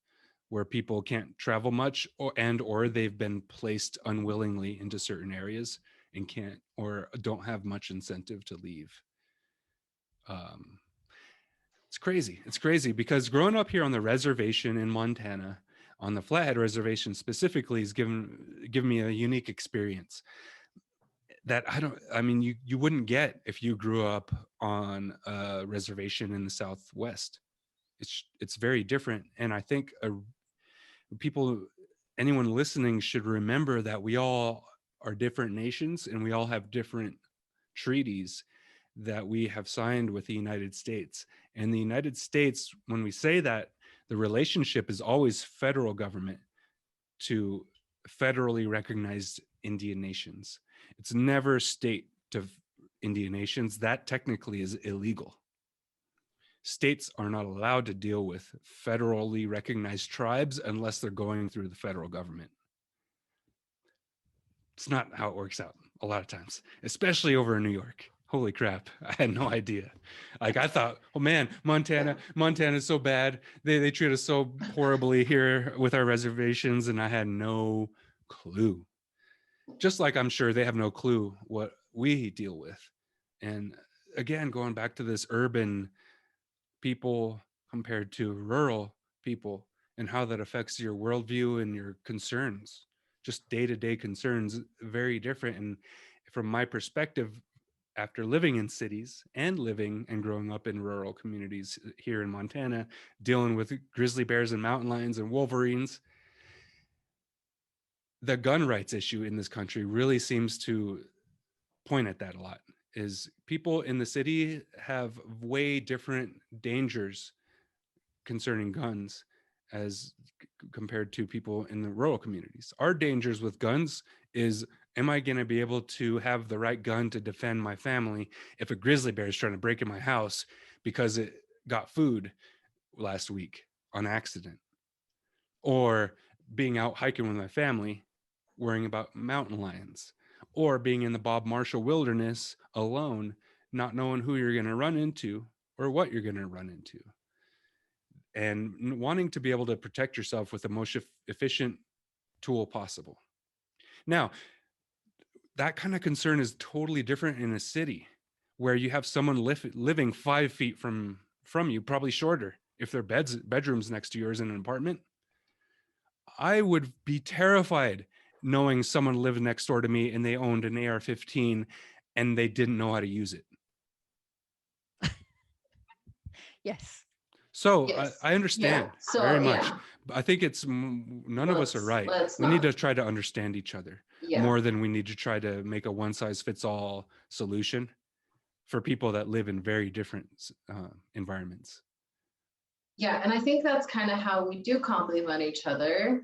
where people can't travel much or they've been placed unwillingly into certain areas and can't or don't have much incentive to leave. It's crazy. It's crazy because growing up here on the reservation in Montana, on the Flathead Reservation specifically, has given me a unique experience that you wouldn't get if you grew up on a reservation in the Southwest. It's very different. And I think anyone listening should remember that we all are different nations and we all have different treaties that we have signed with the United States. And the United States, when we say that, the relationship is always federal government to federally recognized Indian nations. It's never state to Indian nations. That technically is illegal. States are not allowed to deal with federally recognized tribes unless they're going through the federal government. It's not how it works out a lot of times, especially over in New York. Holy crap. I had no idea. Like I thought, oh man, Montana is so bad. They treat us so horribly here with our reservations, and I had no clue. Just like I'm sure they have no clue what we deal with. And again, going back to this urban people compared to rural people and how that affects your worldview and your concerns, just day-to-day concerns, very different. And from my perspective, after living in cities and living and growing up in rural communities here in Montana, dealing with grizzly bears and mountain lions and wolverines, the gun rights issue in this country really seems to point at that a lot. Is people in the city have way different dangers concerning guns as compared to people in the rural communities. Our dangers with guns is, am I going to be able to have the right gun to defend my family if a grizzly bear is trying to break in my house because it got food last week on accident? Or being out hiking with my family, worrying about mountain lions, or being in the Bob Marshall wilderness alone, not knowing who you're going to run into or what you're going to run into. And wanting to be able to protect yourself with the most efficient tool possible. Now, that kind of concern is totally different in a city where you have someone living 5 feet from you, probably shorter if their bedrooms next to yours in an apartment. I would be terrified knowing someone lived next door to me and they owned an AR-15 and they didn't know how to use it. Yes. So Yes. I understand So, very much. yeah. I think it's none of us are right. We need to try to understand each other more than we need to try to make a one-size-fits-all solution for people that live in very different environments. Yeah, and I think that's kind of how we do complement each other,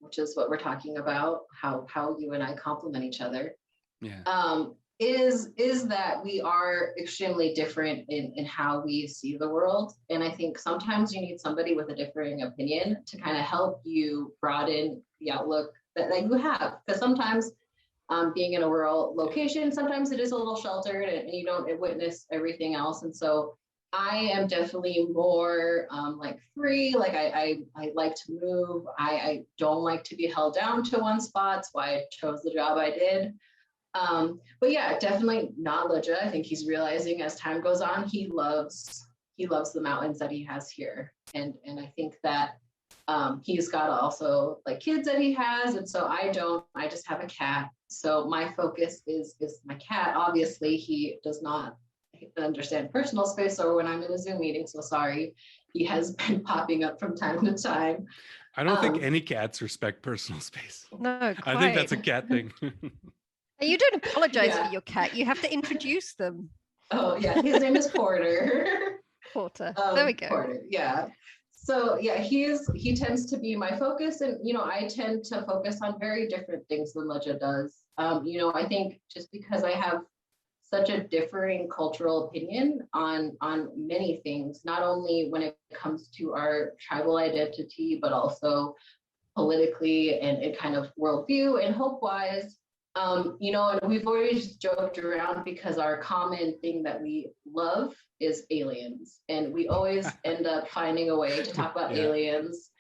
which is what we're talking about, how you and I complement each other. Yeah. Is that we are extremely different in how we see the world. And I think sometimes you need somebody with a differing opinion to kind of help you broaden the outlook that you have. Because sometimes being in a rural location, sometimes it is a little sheltered and you don't witness everything else. And so I am definitely more like free, like I like to move. I don't like to be held down to one spot. That's why I chose the job I did. But yeah, definitely not Loja. I think he's realizing as time goes on, he loves the mountains that he has here. And I think that he's got also like kids that he has. And so I just have a cat. So my focus is my cat. Obviously, he does not understand personal space or when I'm in a Zoom meeting. So sorry, he has been popping up from time to time. I don't think any cats respect personal space. No, quite. I think that's a cat thing. And you don't apologize for your cat. You have to introduce them. Oh yeah, his name is Porter. Porter. There we go. Porter, yeah. So yeah, he tends to be my focus, and I tend to focus on very different things than Loja does. I think just because I have such a differing cultural opinion on many things, not only when it comes to our tribal identity, but also politically and kind of worldview and hope-wise. And we've always joked around because our common thing that we love is aliens. And we always end up finding a way to talk about aliens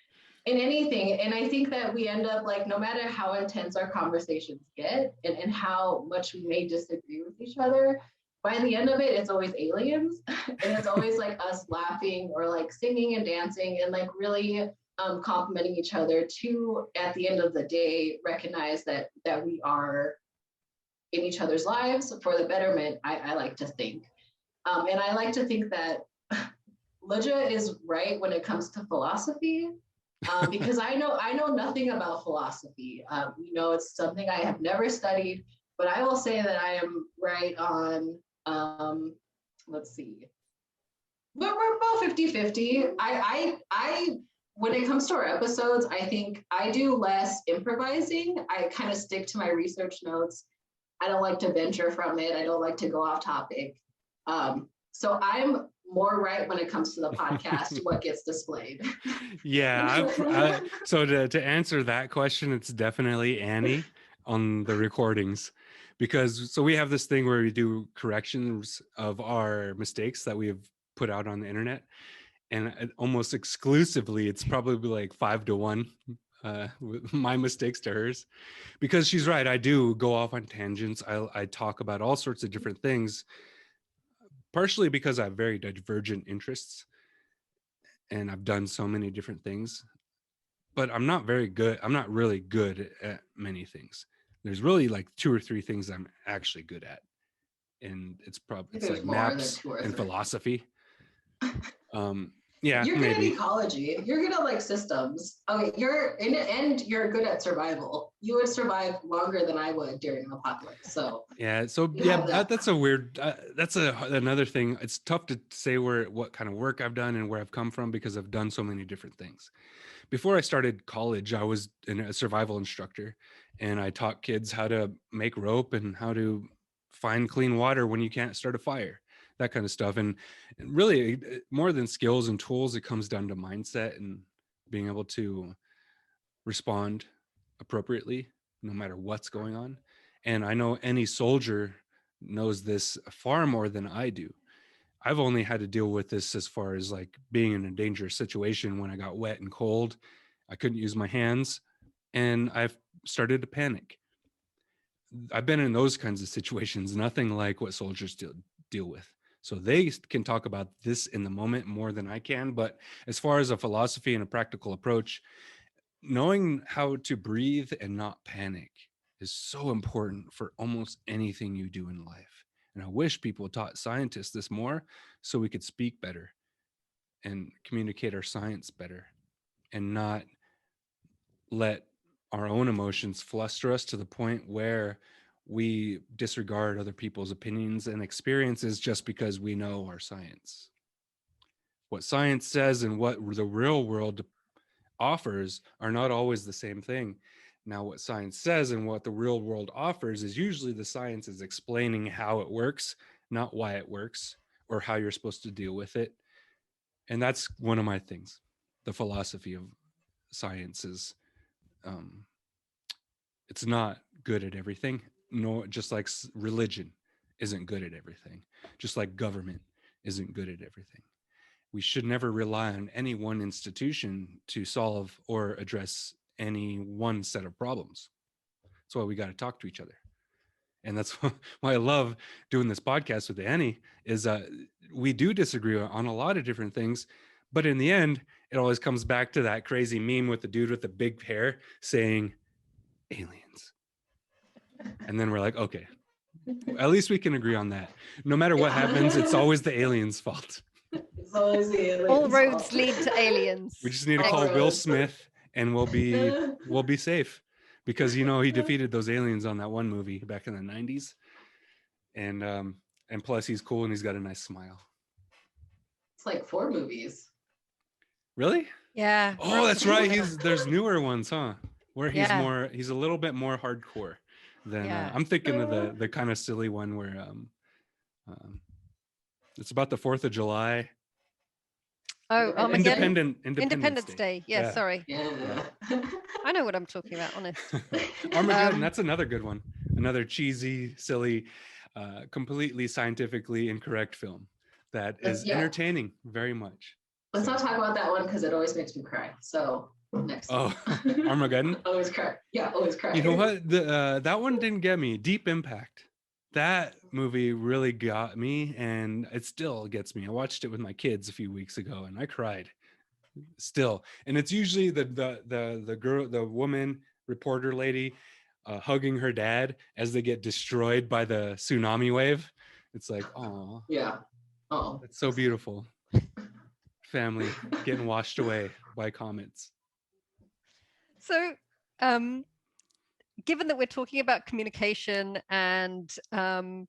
in anything. And I think that we end up like, no matter how intense our conversations get and how much we may disagree with each other, by the end of it, it's always aliens. And it's always like us laughing or like singing and dancing and like really complimenting each other to, at the end of the day, recognize that we are in each other's lives for the betterment, I like to think. And I like to think that Loja is right when it comes to philosophy, because I know nothing about philosophy. It's something I have never studied, but I will say that I am right on, let's see, we're about 50-50. I when it comes to our episodes, I think I do less improvising. I kind of stick to my research notes. I don't like to venture from it. I don't like to go off topic. So I'm more right when it comes to the podcast, what gets displayed. Yeah. So to answer that question, it's definitely Annie on the recordings, because so we have this thing where we do corrections of our mistakes that we have put out on the internet. And almost exclusively, it's probably like 5-1, with my mistakes to hers, because she's right. I do go off on tangents. I talk about all sorts of different things, partially because I have very divergent interests and I've done so many different things, but I'm not really good at many things. There's really like 2 or 3 things I'm actually good at. And it's like maps and philosophy. Yeah, you're maybe. good at ecology. You're good at like systems. Okay, you're good at survival. You would survive longer than I would during an apocalypse. So yeah, that's a weird. That's another thing. It's tough to say what kind of work I've done and where I've come from because I've done so many different things. Before I started college, I was a survival instructor, and I taught kids how to make rope and how to find clean water when you can't start a fire. That kind of stuff. And really, more than skills and tools, it comes down to mindset and being able to respond appropriately no matter what's going on. And I know any soldier knows this far more than I do. I've only had to deal with this as far as like being in a dangerous situation when I got wet and cold. I couldn't use my hands. and I've started to panic. I've been in those kinds of situations, nothing like what soldiers deal with. So they can talk about this in the moment more than I can. But as far as a philosophy and a practical approach, knowing how to breathe and not panic is so important for almost anything you do in life. And I wish people taught scientists this more so we could speak better and communicate our science better and not let our own emotions fluster us to the point where we disregard other people's opinions and experiences just because we know our science. What science says and what the real world offers are not always the same thing. Now, what science says and what the real world offers is usually the science is explaining how it works, not why it works or how you're supposed to deal with it. And that's one of my things. The philosophy of science is it's not good at everything. No, just like religion isn't good at everything, just like government isn't good at everything. We should never rely on any one institution to solve or address any one set of problems. That's why we got to talk to each other. And that's why I love doing this podcast with Annie is we do disagree on a lot of different things, but in the end, it always comes back to that crazy meme with the dude with the big hair saying aliens. And then we're like, okay, at least we can agree on that. No matter what happens, it's always the aliens' fault. It's always the aliens' All roads fault. lead to aliens. We just need to call Will Smith and we'll be safe, because you know he defeated those aliens on that one movie back in the 90s. And plus he's cool and he's got a nice smile. It's like 4 movies. Really? Yeah. Oh, that's right. There's newer ones, huh? Where Yeah. he's a little bit more hardcore than I'm thinking of the kind of silly one where it's about the 4th of July. Oh, Armageddon? Independence Day. Yeah, sorry. Yeah. I know what I'm talking about, honest. Armageddon, that's another good one. Another cheesy, silly, completely scientifically incorrect film that is entertaining very much. Let's not talk about that one because it always makes me cry. So next time. Armageddon? Always cry. Yeah, always cry. You know what? That one didn't get me. Deep Impact. That movie really got me, and it still gets me. I watched it with my kids a few weeks ago, and I cried still. And it's usually the girl, the woman reporter lady, hugging her dad as they get destroyed by the tsunami wave. It's like, oh, yeah, oh, it's so beautiful. Family getting washed away by comets. So, given that we're talking about communication, and one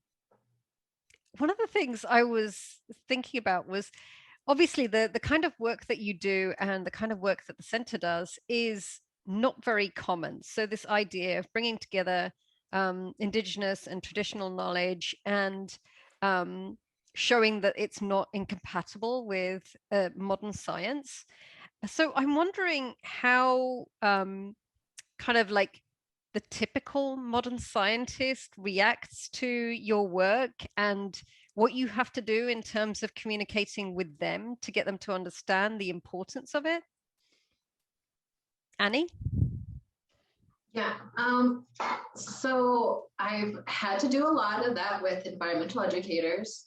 of the things I was thinking about was obviously the kind of work that you do and the kind of work that the center does is not very common. So this idea of bringing together Indigenous and traditional knowledge and showing that it's not incompatible with modern science. So I'm wondering how kind of like the typical modern scientist reacts to your work and what you have to do in terms of communicating with them to get them to understand the importance of it. Annie? Yeah, so I've had to do a lot of that with environmental educators,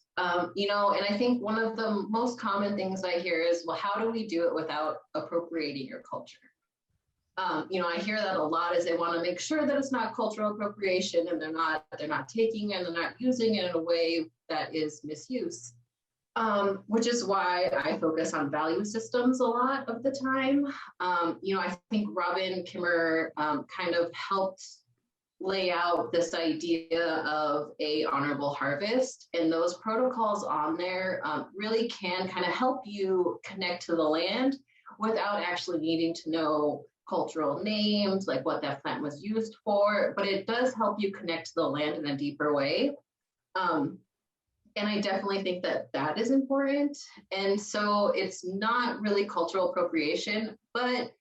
you know, and I think one of the most common things I hear is, well, how do we do it without appropriating your culture? You know, I hear that a lot, is they want to make sure that it's not cultural appropriation and they're not taking it and they're not using it in a way that is misuse. Which is why I focus on value systems a lot of the time. You know, I think Robin Kimmer kind of helped lay out this idea of a honorable harvest, and those protocols on there really can kind of help you connect to the land without actually needing to know cultural names, like what that plant was used for, but it does help you connect to the land in a deeper way. And I definitely think that that is important. And so it's not really cultural appropriation, but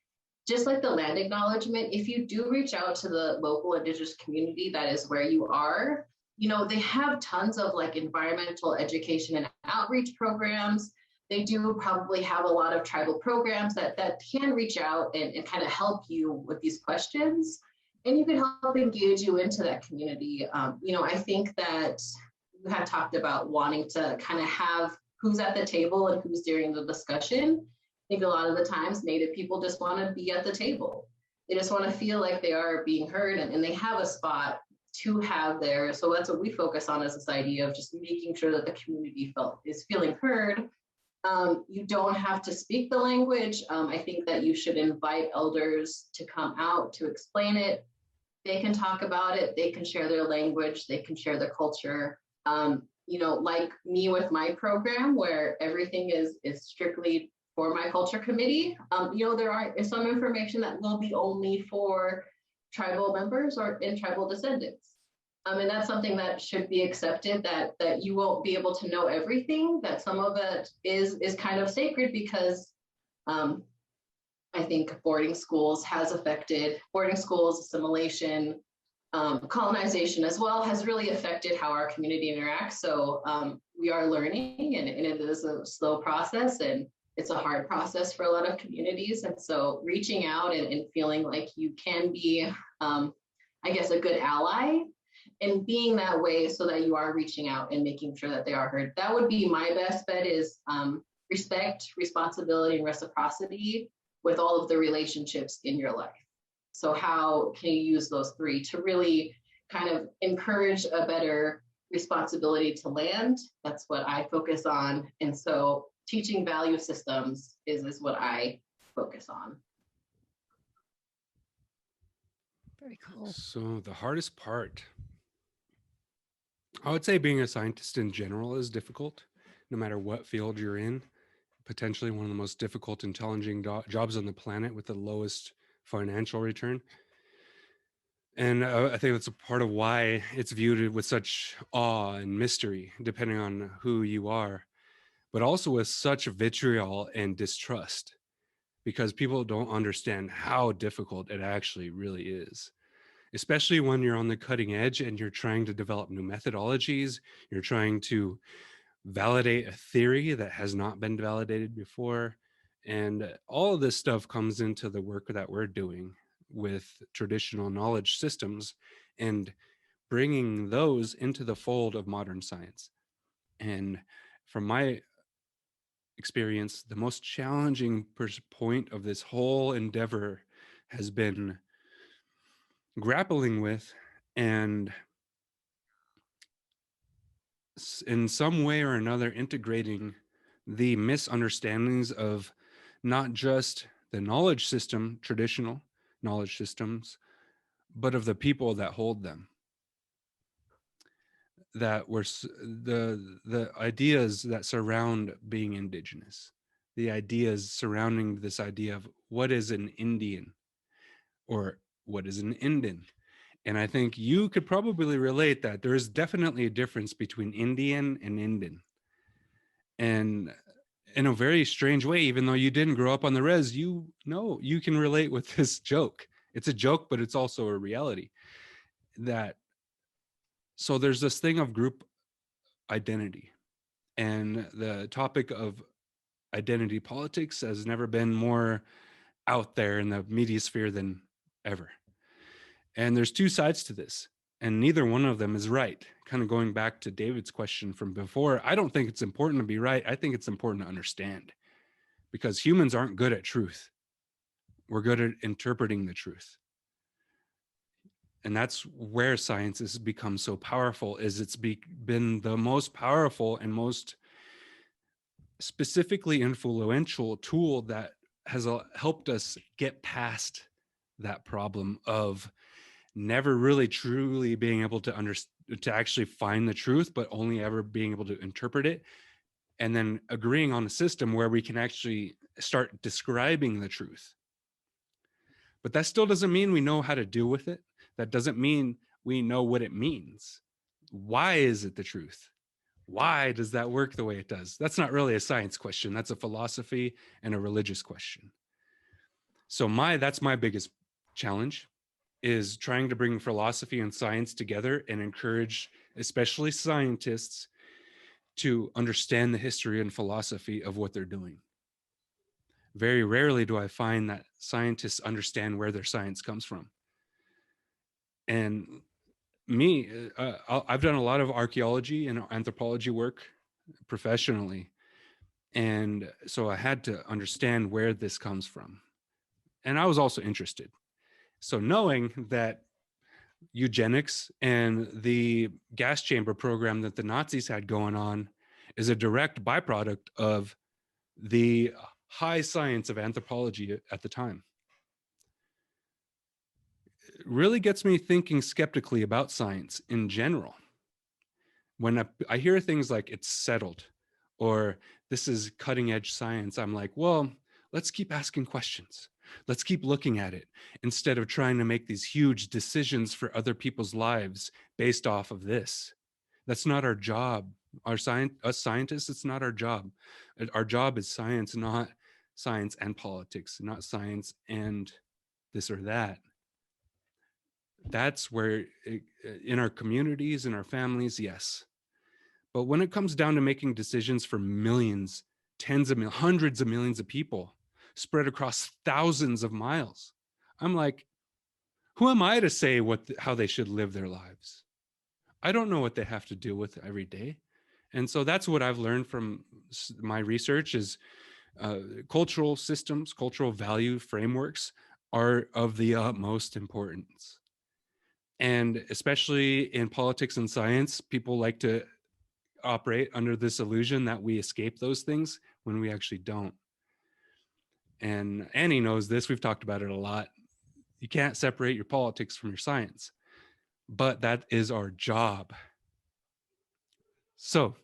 just like the land acknowledgement, if you do reach out to the local Indigenous community that is where you are, you know, they have tons of like environmental education and outreach programs. they do probably have a lot of tribal programs that can reach out and kind of help you with these questions. And you can help engage you into that community. I think that you had talked about wanting to kind of have who's at the table and who's during the discussion. I think a lot of the times Native people just want to be at the table. They just want to feel like they are being heard and they have a spot to have there. So that's what we focus on, as this idea of just making sure that the community is feeling heard. You don't have to speak the language. I think that you should invite elders to come out to explain it. They can talk about it. They can share their language. They can share their culture. Like me with my program, where everything is strictly for my culture committee. There is some information that will be only for tribal members or in tribal descendants. And that's something that should be accepted, that you won't be able to know everything, that some of it is kind of sacred, because I think boarding schools, assimilation, colonization as well, has really affected how our community interacts. So we are learning, and it is a slow process, and it's a hard process for a lot of communities. And so reaching out and feeling like you can be, a good ally, and being that way so that you are reaching out and making sure that they are heard. That would be my best bet, is respect, responsibility, and reciprocity with all of the relationships in your life. So how can you use those three to really kind of encourage a better responsibility to land? That's what I focus on. And so teaching value systems is what I focus on. Very cool. So the hardest part, I would say being a scientist in general is difficult, no matter what field you're in. Potentially one of the most difficult and challenging jobs on the planet with the lowest financial return. And I think that's a part of why it's viewed with such awe and mystery, depending on who you are, but also with such vitriol and distrust, because people don't understand how difficult it actually really is. Especially when you're on the cutting edge and you're trying to develop new methodologies, you're trying to validate a theory that has not been validated before. And all of this stuff comes into the work that we're doing with traditional knowledge systems and bringing those into the fold of modern science. And from my experience, the most challenging point of this whole endeavor has been grappling with and in some way or another integrating the misunderstandings of not just the knowledge system, traditional knowledge systems, but of the people that hold them. That were the ideas that surround being Indigenous, the ideas surrounding this idea of what is an Indian or what is an Indin. And I think you could probably relate that there is definitely a difference between Indian and Indin. And in a very strange way, even though you didn't grow up on the res, you can relate with this joke. It's a joke, but it's also a reality. So there's this thing of group identity. And the topic of identity politics has never been more out there in the media sphere than ever. And there's two sides to this, and neither one of them is right. Kind of going back to David's question from before, I don't think it's important to be right. I think it's important to understand, because humans aren't good at truth. We're good at interpreting the truth. And that's where science has become so powerful, is it's been the most powerful and most specifically influential tool that has helped us get past that problem of never really truly being able to actually find the truth, but only ever being able to interpret it, and then agreeing on a system where we can actually start describing the truth. But that still doesn't mean we know how to deal with it. That doesn't mean we know what it means. Why is it the truth? Why does that work the way it does? That's not really a science question. That's a philosophy and a religious question. So that's my biggest challenge, is trying to bring philosophy and science together and encourage, especially scientists, to understand the history and philosophy of what they're doing. Very rarely do I find that scientists understand where their science comes from. And me, I've done a lot of archaeology and anthropology work professionally. And so I had to understand where this comes from. And I was also interested. So knowing that eugenics and the gas chamber program that the Nazis had going on is a direct byproduct of the high science of anthropology at the time. It really gets me thinking skeptically about science in general. When I hear things like it's settled or this is cutting edge science, I'm like, well, let's keep asking questions. Let's keep looking at it instead of trying to make these huge decisions for other people's lives based off of this. That's not our job. Us scientists, it's not our job. Our job is science, not science and politics, not science and this or that. That's where, in our communities, in our families, yes. But when it comes down to making decisions for millions, tens of millions, hundreds of millions of people spread across thousands of miles, I'm like, who am I to say how they should live their lives? I don't know what they have to deal with every day. And so that's what I've learned from my research is cultural systems, cultural value frameworks are of the utmost importance. And especially in politics and science, people like to operate under this illusion that we escape those things when we actually don't. And Annie knows this. We've talked about it a lot. You can't separate your politics from your science, but that is our job. So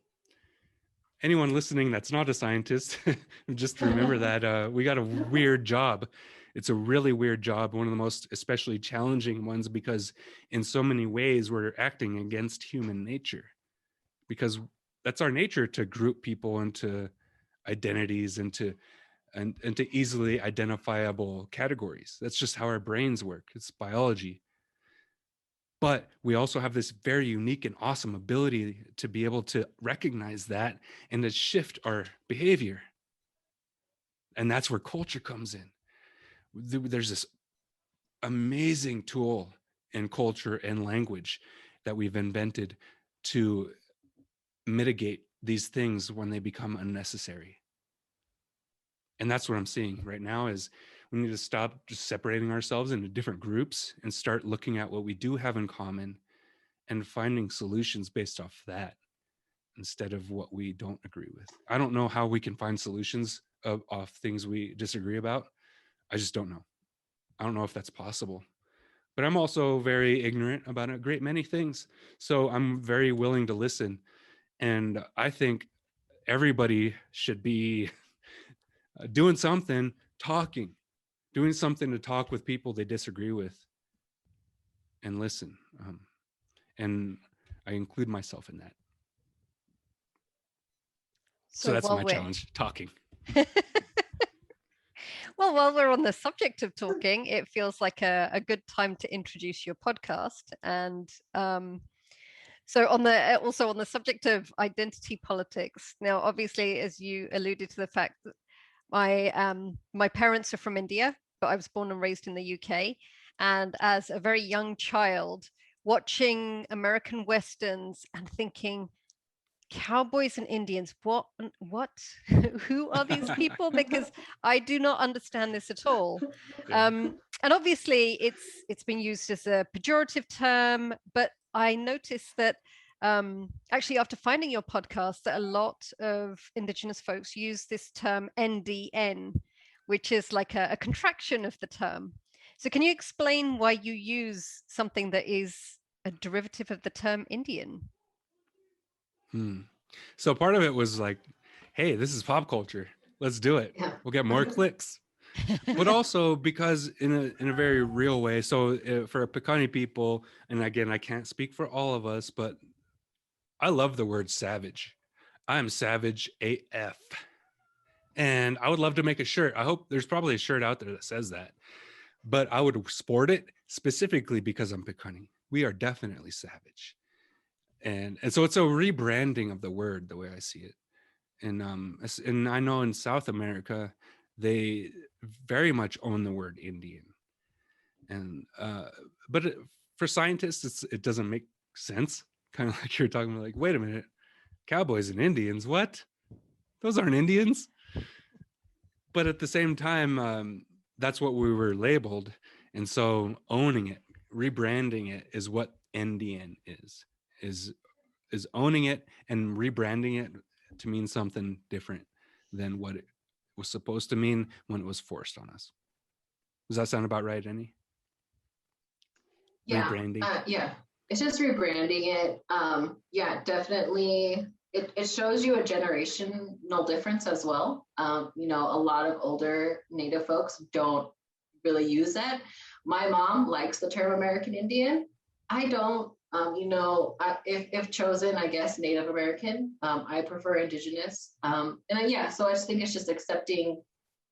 anyone listening that's not a scientist, just remember that we got a weird job. It's a really weird job, one of the most especially challenging ones, because in so many ways we're acting against human nature, because that's our nature to group people into identities and to easily identifiable categories. That's just how our brains work. It's biology. But we also have this very unique and awesome ability to be able to recognize that and to shift our behavior. And that's where culture comes in. There's this amazing tool in culture and language that we've invented to mitigate these things when they become unnecessary. And that's what I'm seeing right now is we need to stop just separating ourselves into different groups and start looking at what we do have in common and finding solutions based off that instead of what we don't agree with. I don't know how we can find solutions off things we disagree about. I just don't know. I don't know if that's possible. But I'm also very ignorant about a great many things. So I'm very willing to listen. And I think everybody should be doing something, doing something to talk with people they disagree with and listen. And I include myself in that. So that's my challenge, talking. Well, while we're on the subject of talking, it feels like a good time to introduce your podcast. And so on the subject of identity politics, now, obviously, as you alluded to the fact that my parents are from India, but I was born and raised in the UK. And as a very young child, watching American Westerns and thinking, cowboys and Indians, what who are these people? Because I do not understand this at all. And obviously it's been used as a pejorative term, but I noticed that actually after finding your podcast that a lot of Indigenous folks use this term NDN, which is like a contraction of the term. So can you explain why you use something that is a derivative of the term Indian? So part of it was like, hey, this is pop culture. Let's do it. Yeah. We'll get more clicks. But also because in a very real way. So for Piikani people, and again, I can't speak for all of us, but I love the word savage. I'm savage AF. And I would love to make a shirt. I hope there's probably a shirt out there that says that. But I would sport it specifically because I'm Piikani. We are definitely savage. And so it's a rebranding of the word, the way I see it. And I know in South America, they very much own the word Indian. And but for scientists, it doesn't make sense. Kind of like you're talking about, like, wait a minute, cowboys and Indians, what? Those aren't Indians. But at the same time, that's what we were labeled. And so owning it, rebranding it is what NDN is owning it and rebranding it to mean something different than what it was supposed to mean when it was forced on us. Does that sound about right, Annie? Yeah, Rebranding. yeah, it's just rebranding it. Yeah, definitely. It shows you a generational difference as well. You know, a lot of older Native folks don't really use that. My mom likes the term American Indian. I don't. You know, if chosen, I guess Native American. I prefer Indigenous. Yeah, so I just think it's just accepting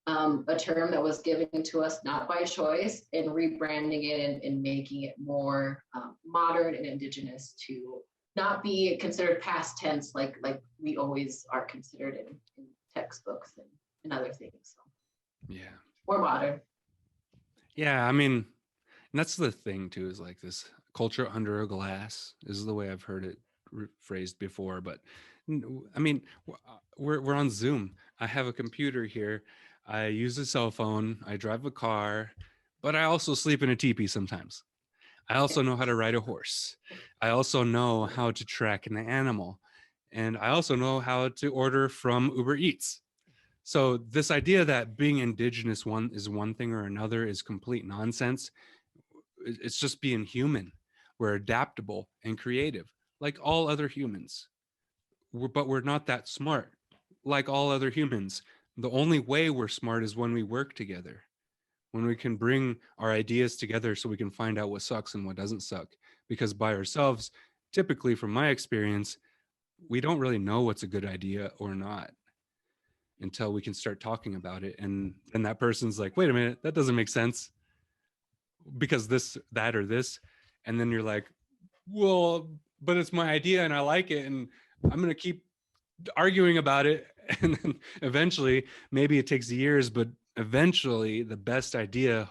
a term that was given to us not by choice and rebranding it and making it more modern and Indigenous to not be considered past tense like we always are considered in textbooks and other things. So Yeah. more modern. Yeah, I mean, and that's the thing too, is like this culture under a glass is the way I've heard it phrased before. But I mean, we're on Zoom. I have a computer here. I use a cell phone. I drive a car, but I also sleep in a teepee sometimes. I also know how to ride a horse. I also know how to track an animal. And I also know how to order from Uber Eats. So this idea that being Indigenous is one thing or another is complete nonsense. It's just being human. We're adaptable and creative, like all other humans. But we're not that smart, like all other humans. The only way we're smart is when we work together, when we can bring our ideas together so we can find out what sucks and what doesn't suck. Because by ourselves, typically from my experience, we don't really know what's a good idea or not until we can start talking about it. And then that person's like, wait a minute, that doesn't make sense because this, that, or this. And then you're like, well, but it's my idea and I like it. And I'm going to keep arguing about it. And then eventually, maybe it takes years, but eventually the best idea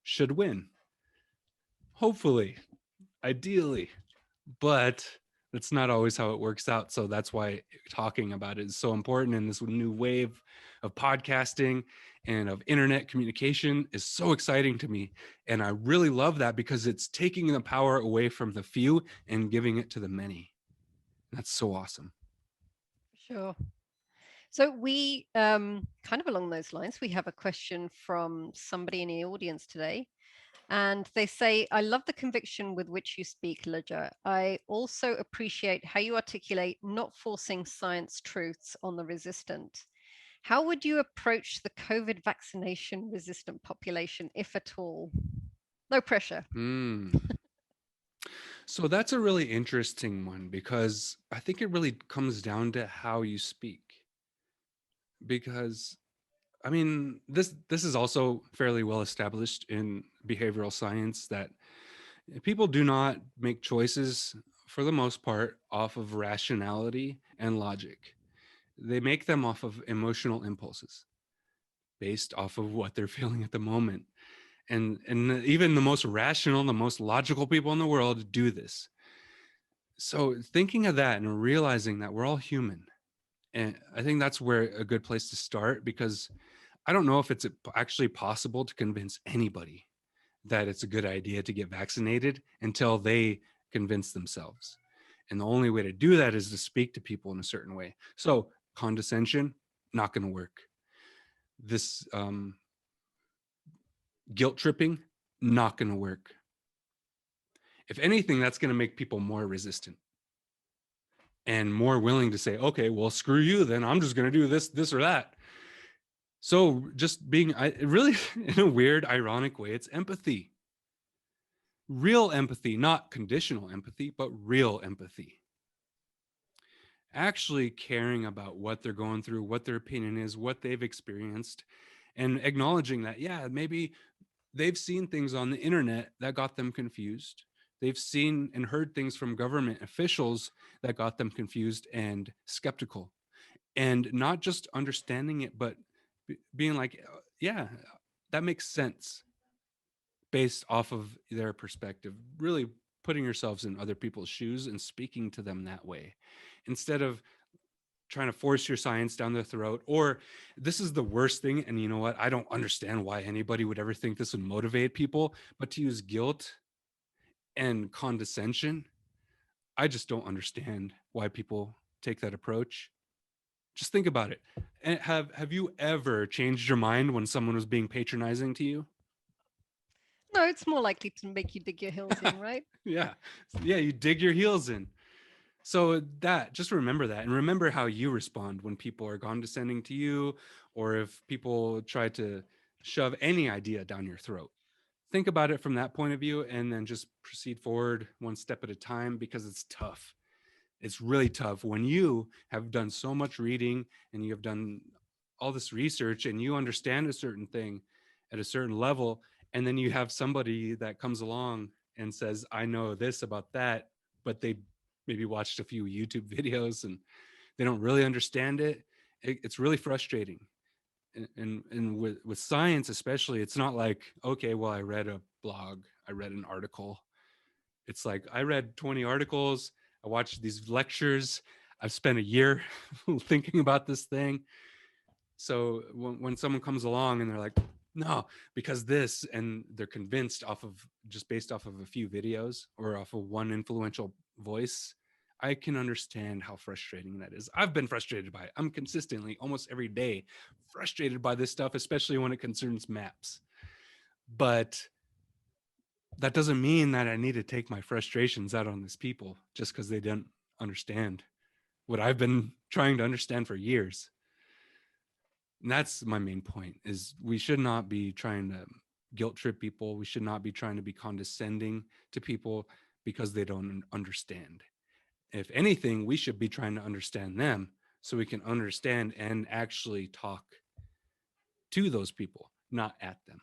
should win. Hopefully, ideally. But that's not always how it works out. So that's why talking about it is so important. And this new wave of podcasting and of internet communication is so exciting to me. And I really love that because it's taking the power away from the few and giving it to the many. That's so awesome. Sure. So we, kind of along those lines, we have a question from somebody in the audience today. And they say, I love the conviction with which you speak, Loga. I also appreciate how you articulate not forcing science truths on the resistant. How would you approach the COVID vaccination resistant population, if at all? No pressure. So that's a really interesting one because I think it really comes down to how you speak. Because I mean, this is also fairly well established in behavioral science that people do not make choices for the most part off of rationality and logic. They make them off of emotional impulses based off of what they're feeling at the moment. And even the most rational, the most logical people in the world do this. So thinking of that and realizing that we're all human, and I think that's where a good place to start, because I don't know if it's actually possible to convince anybody that it's a good idea to get vaccinated until they convince themselves. And the only way to do that is to speak to people in a certain way. So condescension, not going to work. This guilt tripping, not going to work. If anything, that's going to make people more resistant and more willing to say, okay, well, screw you, then I'm just going to do this or that. So just being, really, in a weird, ironic way, it's empathy. Real empathy, not conditional empathy, but real empathy. Actually caring about what they're going through, what their opinion is, what they've experienced, and acknowledging that, yeah, maybe they've seen things on the internet that got them confused. They've seen and heard things from government officials that got them confused and skeptical, and not just understanding it, but being like, yeah, that makes sense based off of their perspective, really putting yourselves in other people's shoes and speaking to them that way, instead of trying to force your science down their throat. Or this is the worst thing, and you know what, I don't understand why anybody would ever think this would motivate people, but to use guilt and condescension. I just don't understand why people take that approach. Just think about it. And have you ever changed your mind when someone was being patronizing to you? No, it's more likely to make you dig your heels in, right? Yeah. Yeah, you dig your heels in. So that, just remember that, and remember how you respond when people are condescending to you, or if people try to shove any idea down your throat. Think about it from that point of view, and then just proceed forward one step at a time, because it's tough. It's really tough when you have done so much reading and you have done all this research and you understand a certain thing at a certain level, and then you have somebody that comes along and says, I know this about that, but they maybe watched a few YouTube videos and they don't really understand it. It's really frustrating. And with science especially, it's not like, okay, well, I read a blog, I read an article. It's like, I read 20 articles, I watched these lectures, I've spent a year thinking about this thing. So when someone comes along and they're like, no, because this, and they're convinced off of just based off of a few videos or off of one influential voice, I can understand how frustrating that is. I've been frustrated by it. I'm consistently, almost every day, frustrated by this stuff, especially when it concerns maps. But that doesn't mean that I need to take my frustrations out on these people just because they didn't understand what I've been trying to understand for years. And that's my main point, is we should not be trying to guilt trip people. We should not be trying to be condescending to people because they don't understand. If anything, we should be trying to understand them so we can understand and actually talk to those people, not at them.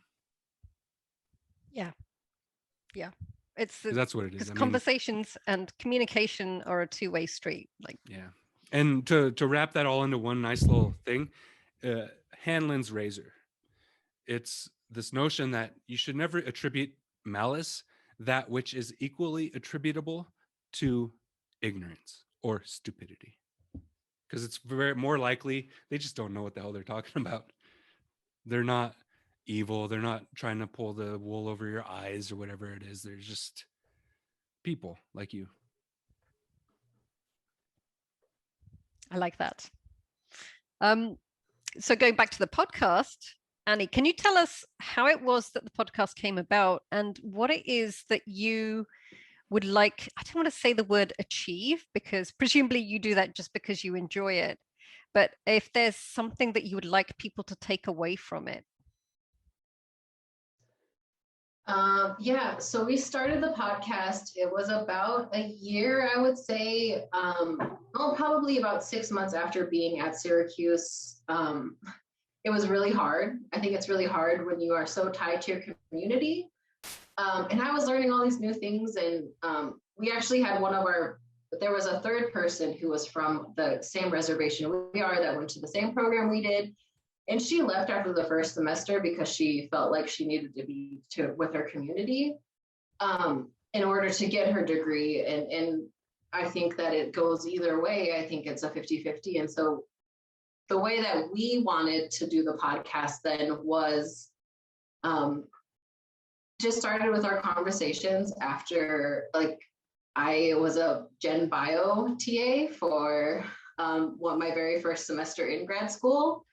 Yeah. Yeah. It's 'Cause that's what it is. because I mean, conversations and communication are a two-way street. Like, yeah. And to wrap that all into one nice little thing, Hanlon's razor. It's this notion that you should never attribute malice that which is equally attributable to ignorance or stupidity, because it's very more likely they just don't know what the hell they're talking about. They're not evil. They're not trying to pull the wool over your eyes or whatever it is. They're just people like you. I like that. So going back to the podcast, Annie, can you tell us how it was that the podcast came about and what it is that you would like, I don't want to say the word achieve, because presumably you do that just because you enjoy it. But if there's something that you would like people to take away from it. Yeah, so we started the podcast. It was about a year, I would say, probably about 6 months after being at Syracuse. It was really hard. I think it's really hard when you are so tied to your community. And I was learning all these new things. And we actually had there was a third person who was from the same reservation we are, that went to the same program we did. And she left after the first semester because she felt like she needed to be with her community in order to get her degree. And I think that it goes either way. I think it's a 50-50. And so the way that we wanted to do the podcast then was just started with our conversations after, like, I was a Gen Bio TA for my very first semester in grad school.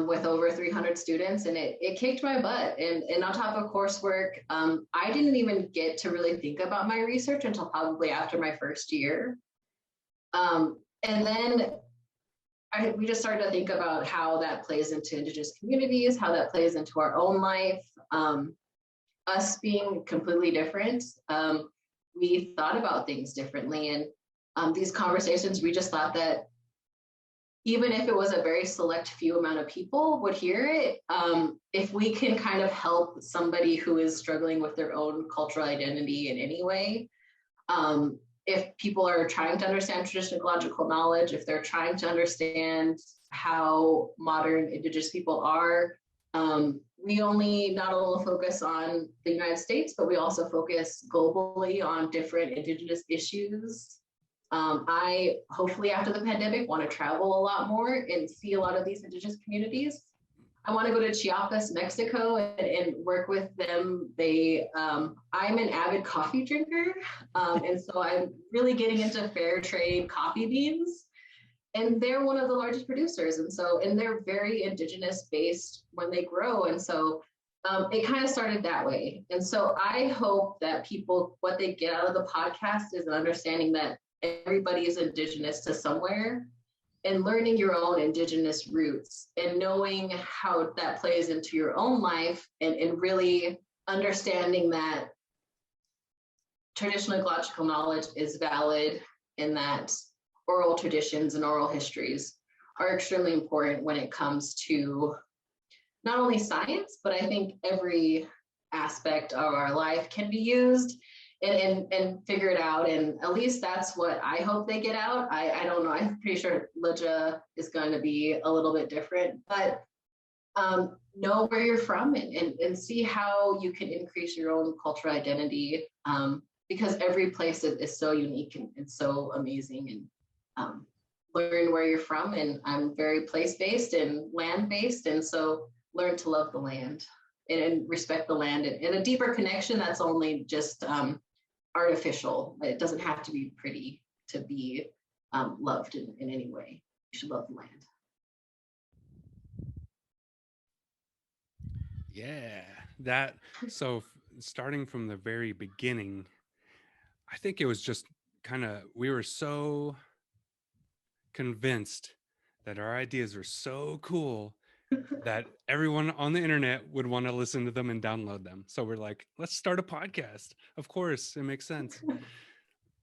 With over 300 students, and it kicked my butt. And on top of coursework, I didn't even get to really think about my research until probably after my first year. And then we just started to think about how that plays into Indigenous communities, how that plays into our own life, us being completely different. We thought about things differently. And these conversations, we just thought that even if it was a very select few amount of people would hear it, if we can kind of help somebody who is struggling with their own cultural identity in any way, if people are trying to understand traditional ecological knowledge, if they're trying to understand how modern Indigenous people are, we not only focus on the United States, but we also focus globally on different Indigenous issues. I hopefully after the pandemic want to travel a lot more and see a lot of these Indigenous communities. I want to go to Chiapas, Mexico, and work with them. I'm an avid coffee drinker, and so I'm really getting into fair trade coffee beans. And they're one of the largest producers, and they're very Indigenous based when they grow, and so it kind of started that way. And so I hope that people, what they get out of the podcast is an understanding that everybody is Indigenous to somewhere, and learning your own Indigenous roots and knowing how that plays into your own life, and really understanding that traditional ecological knowledge is valid, and that oral traditions and oral histories are extremely important when it comes to not only science, but I think every aspect of our life can be used and figure it out. And at least that's what I hope they get out. I don't know. I'm pretty sure Lija is going to be a little bit different, but know where you're from, and see how you can increase your own cultural identity, because every place is so unique and so amazing. And learn where you're from. And I'm very place-based and land-based, and so learn to love the land and respect the land, and a deeper connection that's only just artificial. It doesn't have to be pretty to be loved in any way. You should love the land. Yeah, that. So starting from the very beginning, I think it was just kind of, we were so convinced that our ideas were so cool that everyone on the internet would want to listen to them and download them. So we're like, let's start a podcast. Of course, it makes sense.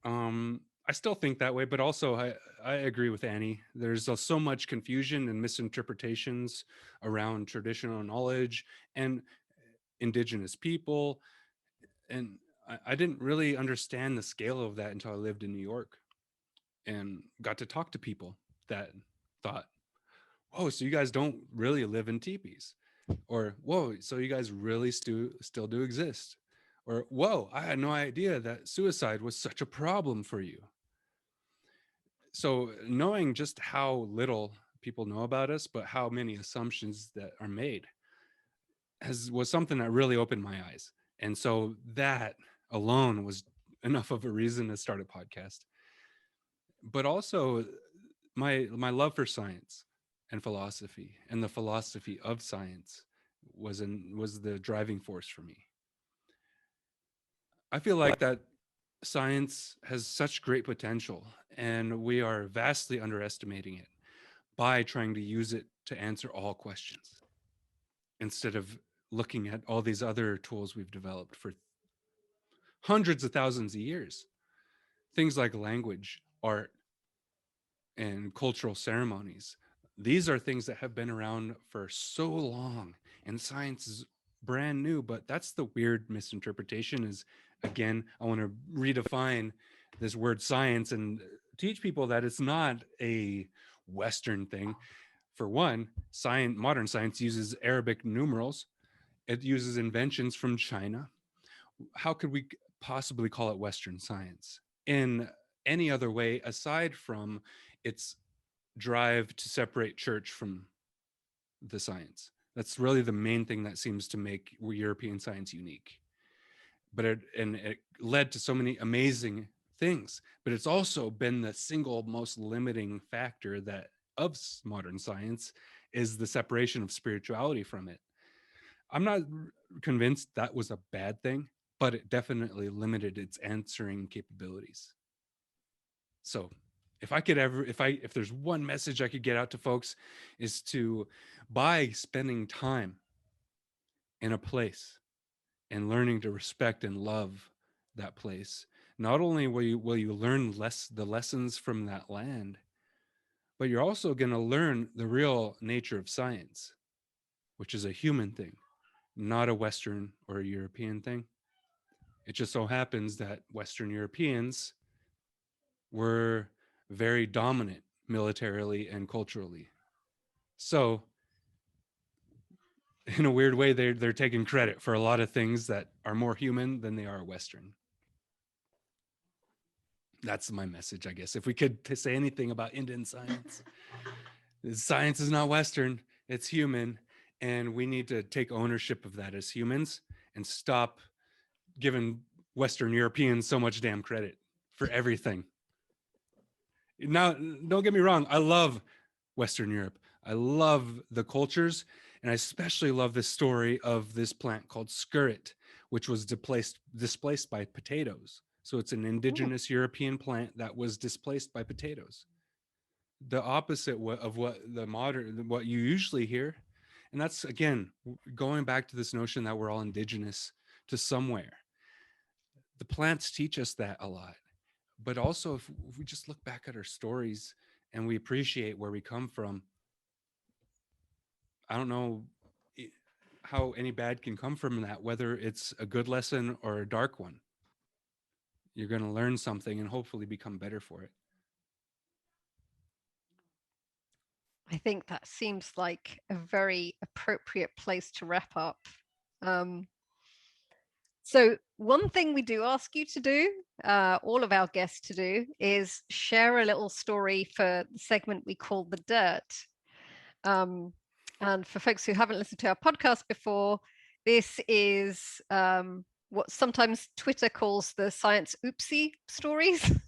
I still think that way, but also I agree with Annie. There's so much confusion and misinterpretations around traditional knowledge and Indigenous people. And I didn't really understand the scale of that until I lived in New York and got to talk to people that thought, whoa, so you guys don't really live in teepees, or whoa, so you guys really still do exist, or whoa, I had no idea that suicide was such a problem for you. So knowing just how little people know about us, but how many assumptions that are made was something that really opened my eyes. And so that alone was enough of a reason to start a podcast. But also my love for science and philosophy, and the philosophy of science was the driving force for me. I feel like that science has such great potential, and we are vastly underestimating it by trying to use it to answer all questions instead of looking at all these other tools we've developed for hundreds of thousands of years. Things like language, art, and cultural ceremonies. These are things that have been around for so long, and science is brand new. But that's the weird misinterpretation is, again, I want to redefine this word science and teach people that it's not a Western thing. For one, modern science uses Arabic numerals. It uses inventions from China. How could we possibly call it Western science in any other way aside from its drive to separate church from the science? That's really the main thing that seems to make European science unique. But it led to so many amazing things, but it's also been the single most limiting factor that of modern science is the separation of spirituality from it. I'm not convinced that was a bad thing, but it definitely limited its answering capabilities. So if there's one message I could get out to folks, is to, by spending time in a place and learning to respect and love that place, not only will you learn the lessons from that land, but you're also going to learn the real nature of science, which is a human thing, not a Western or a European thing. It just so happens that Western Europeans were very dominant militarily and culturally. So, in a weird way, they're taking credit for a lot of things that are more human than they are Western. That's my message, I guess. If we could say anything about Indian science, science is not Western, it's human. And we need to take ownership of that as humans and stop giving Western Europeans so much damn credit for everything. Now, don't get me wrong, I love Western Europe. I love the cultures, and I especially love the story of this plant called skirret, which was displaced by potatoes. So it's an indigenous European plant that was displaced by potatoes. The opposite of what you usually hear. And that's, again, going back to this notion that we're all indigenous to somewhere. The plants teach us that a lot. But also, if we just look back at our stories and we appreciate where we come from, I don't know how any bad can come from that, whether it's a good lesson or a dark one. You're going to learn something and hopefully become better for it. I think that seems like a very appropriate place to wrap up. So one thing we do ask you to do, all of our guests to do, is share a little story for the segment we call The Dirt. And for folks who haven't listened to our podcast before, this is what sometimes Twitter calls the science oopsie stories.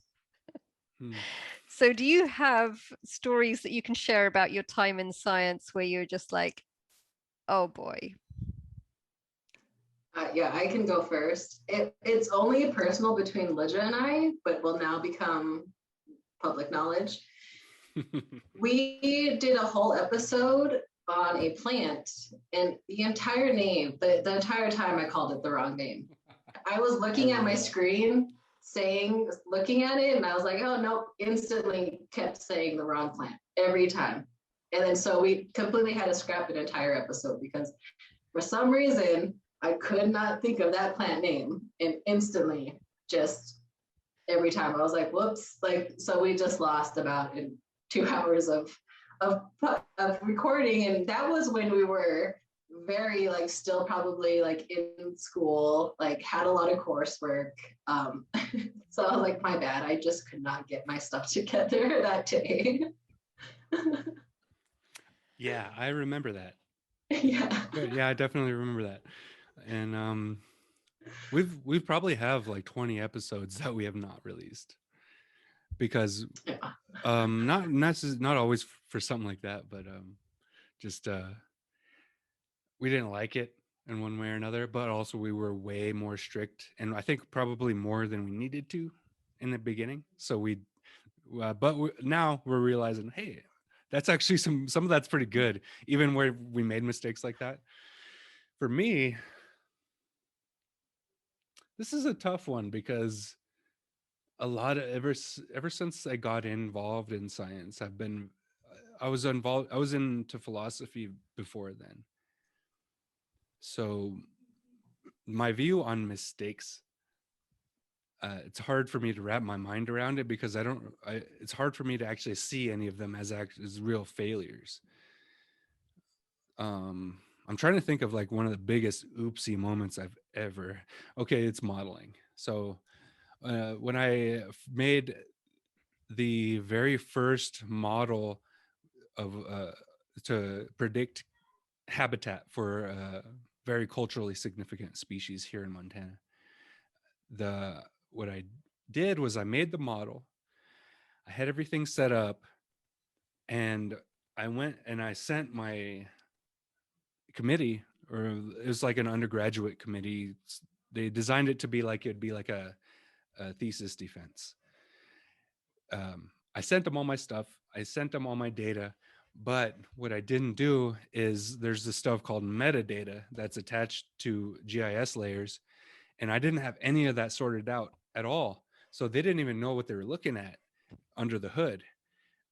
So do you have stories that you can share about your time in science where you're just like, oh boy? Yeah, I can go first. It's only personal between Lydia and I, but will now become public knowledge. We did a whole episode on a plant, and the entire name, the entire time I called it the wrong name. I was looking at my screen looking at it, and I was like, oh, no, instantly kept saying the wrong plant every time. And then so we completely had to scrap an entire episode because for some reason, I could not think of that plant name, and instantly just every time I was like, whoops, so we just lost about 2 hours of recording. And that was when we were very still probably in school, had a lot of coursework. So I was like, my bad, I just could not get my stuff together that day. Yeah, I remember that. Yeah, I definitely remember that. And we've probably have 20 episodes that we have not released because not always for something like that, but just we didn't like it in one way or another, but also we were way more strict, and I think probably more than we needed to in the beginning. So now we're realizing, hey, that's actually some of that's pretty good, even where we made mistakes like that. For me, this is a tough one because a lot of ever since I got involved in science, I was into philosophy before then. So my view on mistakes, it's hard for me to wrap my mind around it because it's hard for me to actually see any of them as real failures. I'm trying to think of one of the biggest oopsie moments I've ever. Okay, it's modeling. So when I made the very first model of to predict habitat for a very culturally significant species here in Montana, what I did was I made the model, I had everything set up, and I went and I sent my committee, or it was like an undergraduate committee. They designed it to be it'd be like a thesis defense. I sent them all my stuff. I sent them all my data. But what I didn't do is there's this stuff called metadata that's attached to GIS layers. And I didn't have any of that sorted out at all. So they didn't even know what they were looking at under the hood.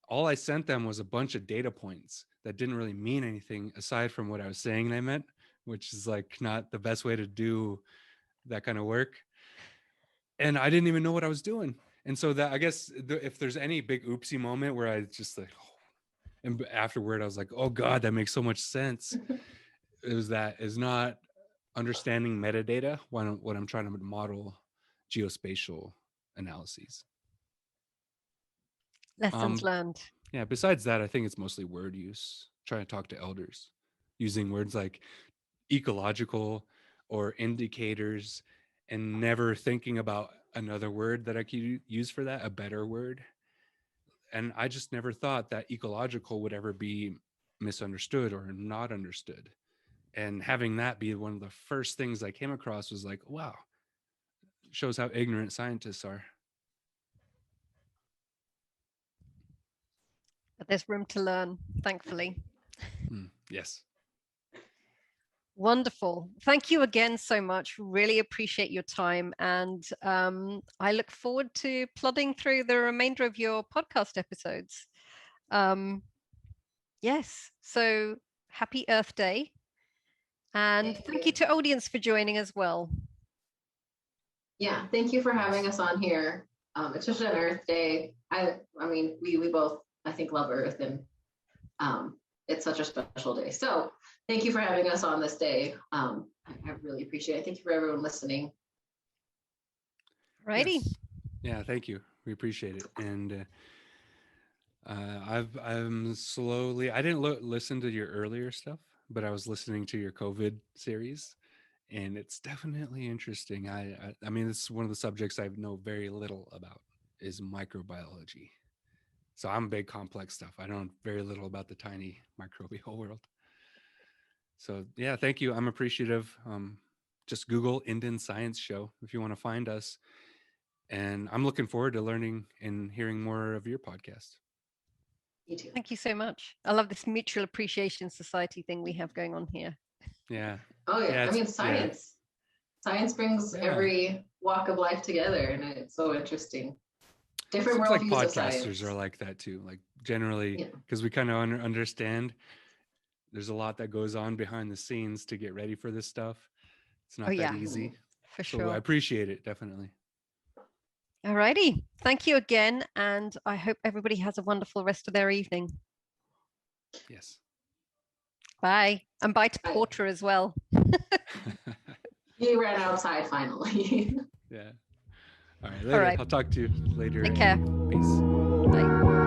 all I sent them was a bunch of data points that didn't really mean anything aside from what I was saying they meant, which is like not the best way to do that kind of work. And I didn't even know what I was doing. And so that, I guess, if there's any big oopsie moment where I just like, and afterward I was like, oh God, that makes so much sense. It was that is not understanding metadata when I'm trying to model geospatial analyses. Lessons learned. Yeah, besides that, I think it's mostly word use, trying to talk to elders, using words like ecological or indicators, and never thinking about another word that I could use for that, a better word. And I just never thought that ecological would ever be misunderstood or not understood. And having that be one of the first things I came across was like, wow, shows how ignorant scientists are. But there's room to learn, thankfully. Yes. Wonderful. Thank you again so much. Really appreciate your time. And I look forward to plodding through the remainder of your podcast episodes. Yes. So happy Earth Day. And thank you to audience for joining as well. Yeah, thank you for having us on here, especially on Earth Day. I mean, we both, I think, love Earth, and it's such a special day. So thank you for having us on this day. I really appreciate it. Thank you for everyone listening. Righty. Yes. Yeah, thank you. We appreciate it. And I'm slowly, I didn't listen to your earlier stuff, but I was listening to your COVID series, and it's definitely interesting. I mean, it's one of the subjects I know very little about is microbiology. So I'm big complex stuff. I know very little about the tiny microbial world. So yeah, thank you. I'm appreciative. Just Google Indin Science Show if you want to find us. And I'm looking forward to learning and hearing more of your podcast. You too. Thank you so much. I love this mutual appreciation society thing we have going on here. Yeah. Oh yeah. I mean, science. Yeah. Science brings every walk of life together, and it's so interesting. Different worldviews like of science. Podcasters are like that too. Like generally, because we kind of understand there's a lot that goes on behind the scenes to get ready for this stuff. It's not that easy. For sure. I appreciate it, definitely. All righty. Thank you again. And I hope everybody has a wonderful rest of their evening. Yes. Bye. And bye to Porter as well. He ran outside finally. Yeah. All right. Later. I'll talk to you later. Take care. Peace. Bye.